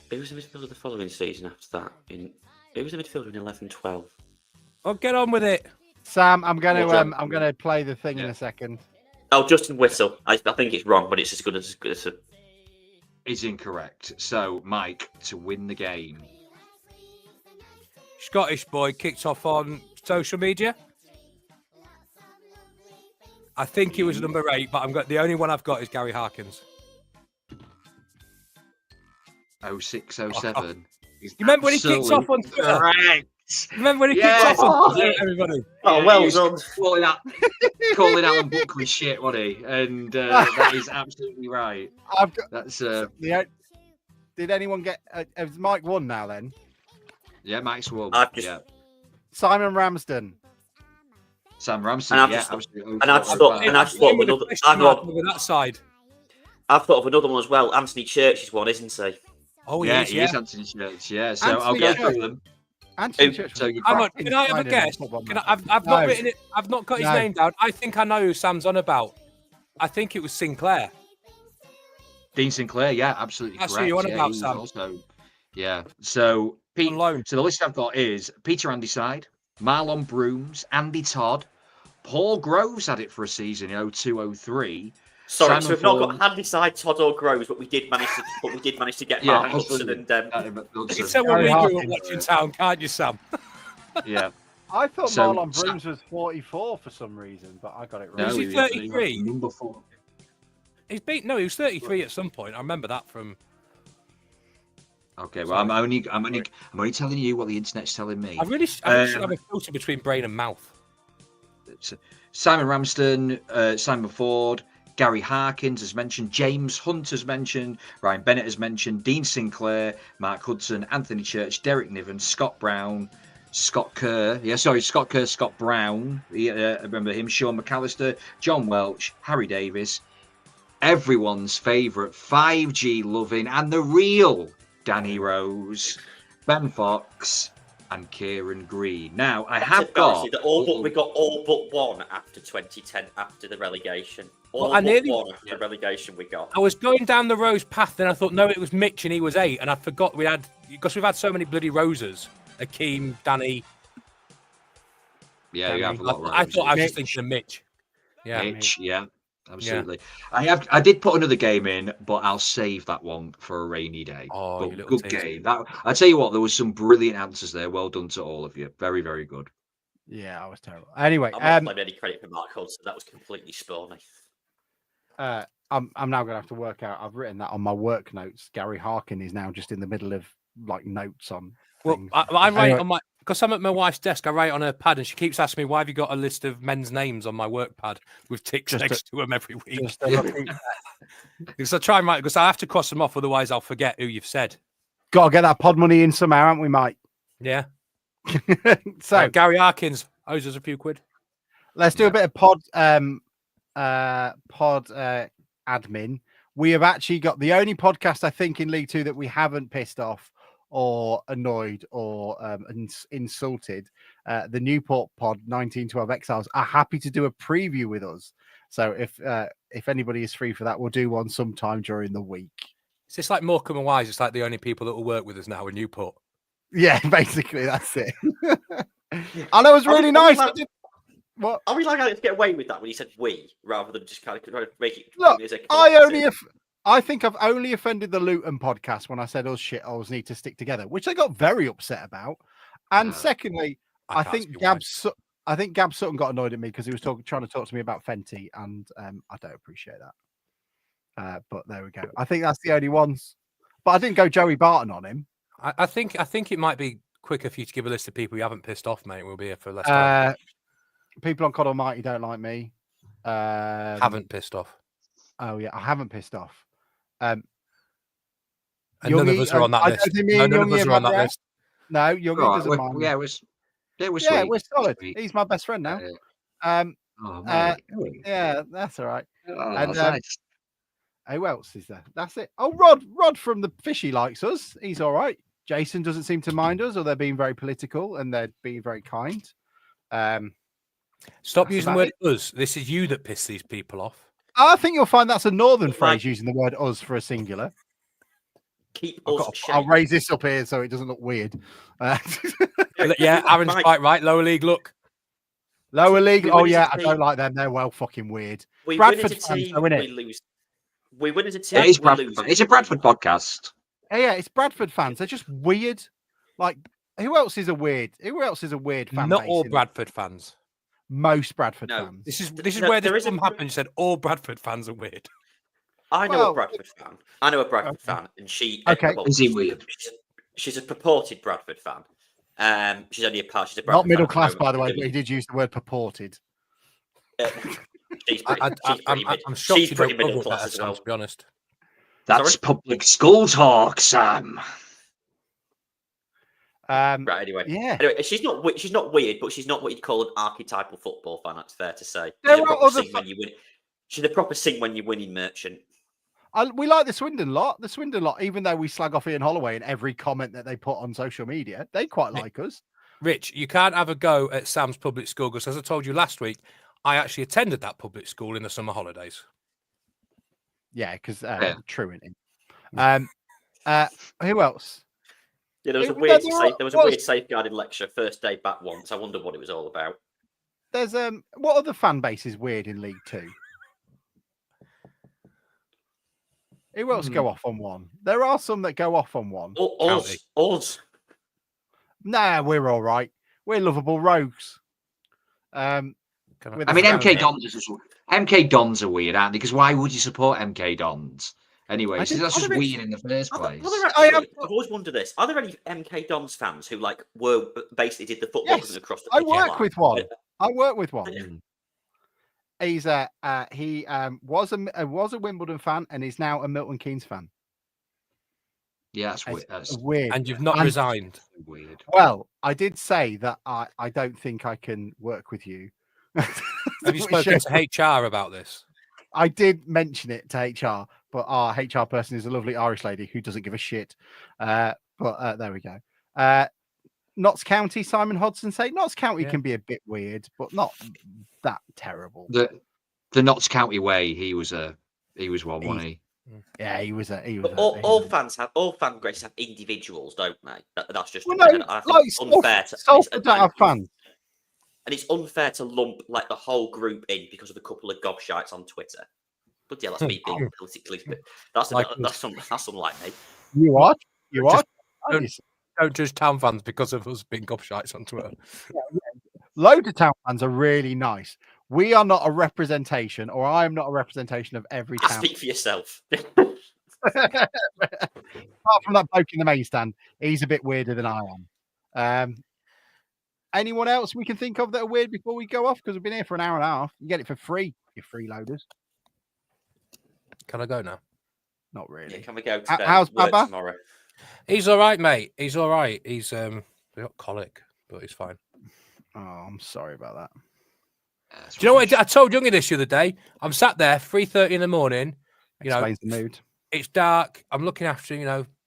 Who was the midfielder the following season after that? Who was the midfielder in 11-12? Oh, get on with it, Sam. I'm gonna play the thing in a second. Oh, Justin Whittle. I think it's wrong, but it's as good as a... Is incorrect. So, Mike, to win the game. Scottish boy kicked off on social media. I think he was number 8, but the only one I've got is Gary Harkins. 06, 07. You remember when he kicked off on Twitter? Correct. Remember when he kicked off on Twitter, everybody? Oh, well done. Calling Alan Buckley shit, wasn't he? And that is absolutely right. That's Did anyone get? Has Mike won now? Then. Yeah, Mike's won. Simon Ramsden. Sam Ramsden. Absolutely. And I've thought of another. I've thought of another one as well. Anthony Church's one, isn't he? Oh, he is Anthony Church. Yeah, so I'll go through them. Anthony Church. Can I have a guess? I've not written it. I've not got his name down. I think I know who Sam's on about. I think it was Sinclair. Dean Sinclair. Yeah, absolutely correct. That's who you're on about, Sam. Also, yeah. So So the list I've got is Peter Andyside, Marlon Brooms, Andy Todd, Paul Groves had it for a season in 02-03. Sorry, so we've not got Handyside, Todd or Groves, but we did manage to get Mark Hudson and You can tell what we grew up watching town, can't you, Sam? Yeah. I thought Marlon Brooms was 44 for some reason, but I got it wrong. Was he 33? Number 4. He was 33 at some point. I remember that from. Okay, well, I'm only telling you what the internet's telling me. I really should have a filter between brain and mouth. Simon Ramsden, Simon Ford, Gary Harkins has mentioned, James Hunt has mentioned, Ryan Bennett has mentioned, Dean Sinclair, Mark Hudson, Anthony Church, Derek Niven, Scott Brown, Scott Kerr, Scott Brown, I remember him, Sean McAllister, John Welch, Harry Davis, everyone's favourite 5G loving and the real Danny Rose, Ben Fox, and Kieran Green. Now, I That's have got... we got all but one after 2010, after the relegation. All Well, but one after relegation we got. I was going down the Rose path, and I thought, no, it was Mitch, and he was 8, and I forgot because we've had so many bloody Roses. Akeem, Danny. Yeah, Danny. you have a lot of Roses. I thought I was just thinking of Mitch. Yeah, Mitch, yeah. Absolutely. Yeah. I did put another game in, but I'll save that one for a rainy day. Oh, but good game. I tell you what, there was some brilliant answers there. Well done to all of you. Very, very good. Yeah, I was terrible. Anyway, I'm not claiming any credit for Mark Hudson. That was completely spawny. I'm now gonna have to work out. I've written that on my work notes. Gary Harkin is now just in the middle of like notes on. Well, things. I write on my, because I'm at my wife's desk. I write on her pad, and she keeps asking me, "Why have you got a list of men's names on my work pad with ticks next to them every week?" Because I try and write, because I have to cross them off, otherwise I'll forget who you've said. Got to get that pod money in somehow, haven't we, Mike? Yeah. So Gary Harkins owes us a few quid. Let's do a bit of pod admin. We have actually got the only podcast I think in League Two that we haven't pissed off or annoyed or insulted. The Newport pod 1912 Exiles are happy to do a preview with us. So if anybody is free for that, we'll do one sometime during the week. Is this like Morecambe and Wise? It's like the only people that will work with us now in Newport. Yeah, basically that's it. And it was really nice. What? Are we like to get away with that when you said we rather than just kind of trying to make it? Look, I think I've only offended the Luton podcast when I said us shitholes need to stick together, which they got very upset about. And secondly, I think Gab Sutton got annoyed at me because he was trying to talk to me about Fenty, and I don't appreciate that. But there we go. I think that's the only ones. But I didn't go Joey Barton on him. I think it might be quicker for you to give a list of people you haven't pissed off, mate. We'll be here for less time. People on COD Almighty don't like me. Haven't pissed off. Oh yeah, I haven't pissed off. And none of us are on that list. None of us are on that list. No, Youngie doesn't mind. Yeah, we're sweet. Yeah, we're solid. He's my best friend now. Yeah, that's all right. Oh, and nice. who else is there? That's it. Oh, Rod from the Fishy likes us. He's all right. Jason doesn't seem to mind us, or they're being very political and they're being very kind. Stop using the word us. This is you that piss these people off. I think you'll find that's a northern phrase, using the word us for a singular. Keep us I'll raise this up here so it doesn't look weird. Yeah, Aaron's quite right. Lower league, look. Lower league. Oh yeah, I don't like them. They're well fucking weird. Bradford fans, though, we lose. We win as a team. It's a Bradford podcast. Yeah, it's Bradford fans. They're just weird. Like, who else is a weird fan? Not all Bradford fans. Most Bradford fans. This is where this happened. You said all Bradford fans are weird. I know a Bradford fan. And she. Okay. Is he weird? She's a purported Bradford fan. She's only a part. She's a Bradford not middle fan class, by the way, but he did use the word purported. I'm shocked she's pretty middle class as well, to be honest. That's public school talk, Sam. Right. Anyway, yeah. Anyway, she's not weird, but she's not what you'd call an archetypal football fan. That's fair to say. She's a proper sing when you're winning merchant. We like the Swindon lot. Even though we slag off Ian Holloway in every comment that they put on social media, they quite like us. Rich, you can't have a go at Sam's public school because, as I told you last week, I actually attended that public school in the summer holidays. Yeah, because true in him. Who else? Yeah, there was a weird safeguarding lecture first day back once. I wonder what it was all about. There's what other fan base is weird in League Two? Who else go off on one? There are some that go off on one. Us. Nah, we're all right. We're lovable rogues. I mean, MK Dons are weird, aren't they? Because why would you support MK Dons? Anyway, that's just weird in the first place. I've always wondered this. Are there any MK Dons fans who were basically did the football across the pitch? I work with one. He's he was a Wimbledon fan and is now a Milton Keynes fan. Yeah, that's weird. That's weird. And you've not resigned. Weird. Well, I did say that I don't think I can work with you. Have you spoken to HR about this? I did mention it to HR, but our HR person is a lovely Irish lady who doesn't give a shit. But there we go. Notts County, Simon Hodson say Notts County can be a bit weird, but not that terrible. The Notts County way, he was one, wasn't he? Yeah, he was. All fan groups have individuals, don't they? That's just I think it's unfair to Salford don't have fans. And it's unfair to lump like the whole group in because of a couple of gobshites on Twitter. But yeah, that's me being politically. That's unlike me. You are. Don't judge town fans because of us being gobshites on Twitter. Loads of town fans are really nice. We are not a representation, or I am not a representation of every town. Speak for yourself. Apart from that bloke in the main stand, he's a bit weirder than I am. Anyone else we can think of that are weird before we go off? Because we've been here for an hour and a half. You get it for free, you freeloaders. Can I go now? Not really. Yeah, can we go today? How's Baba? Tomorrow? He's all right, mate. He's all right. He's got colic, but he's fine. Oh, I'm sorry about that. Do you know what I told Youngie this the other day? I'm sat there 3:30 in the morning. Explains the mood. It's dark. I'm looking after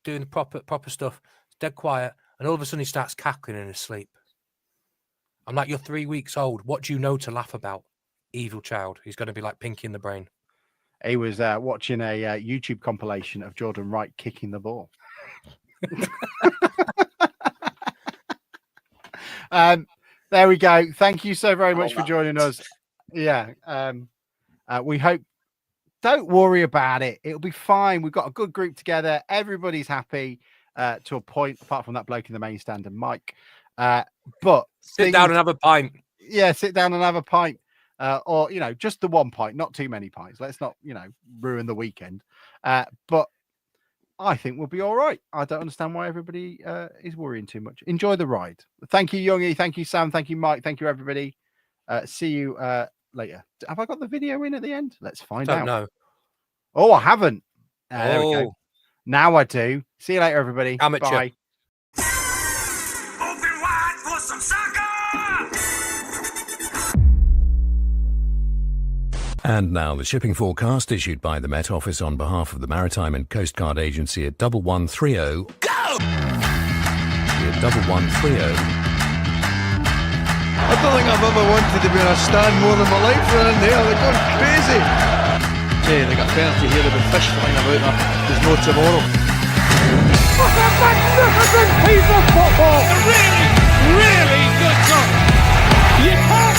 doing the proper stuff. It's dead quiet, and all of a sudden he starts cackling in his sleep. I'm like, you're 3 weeks old. What do you know to laugh about? Evil child. He's going to be like Pinky in the Brain. He was watching a YouTube compilation of Jordan Wright kicking the ball. There we go. Thank you so very much for joining us. Yeah. We hope. Don't worry about it. It'll be fine. We've got a good group together. Everybody's happy to a point, apart from that bloke in the main stand and Mike. But sit down and have a pint. Yeah, sit down and have a pint. Or just the 1 pint, not too many pints. Let's not ruin the weekend. But I think we'll be all right. I don't understand why everybody is worrying too much. Enjoy the ride. Thank you, Youngie. Thank you, Sam. Thank you, Mike. Thank you, everybody. See you later. Have I got the video in at the end? Let's find out. No. Oh, I haven't. There we go. Now I do. See you later, everybody. Amateur. Bye. Open wide for some soccer! And now the shipping forecast issued by the Met Office on behalf of the Maritime and Coast Guard Agency at 1130. Go! At 1130. I don't think I've ever wanted to be in a stand more than my life around there. They're going crazy. They got a penalty here. There'll be fish flying about there. There's no tomorrow. What a magnificent piece of football! A really, really good goal. You can't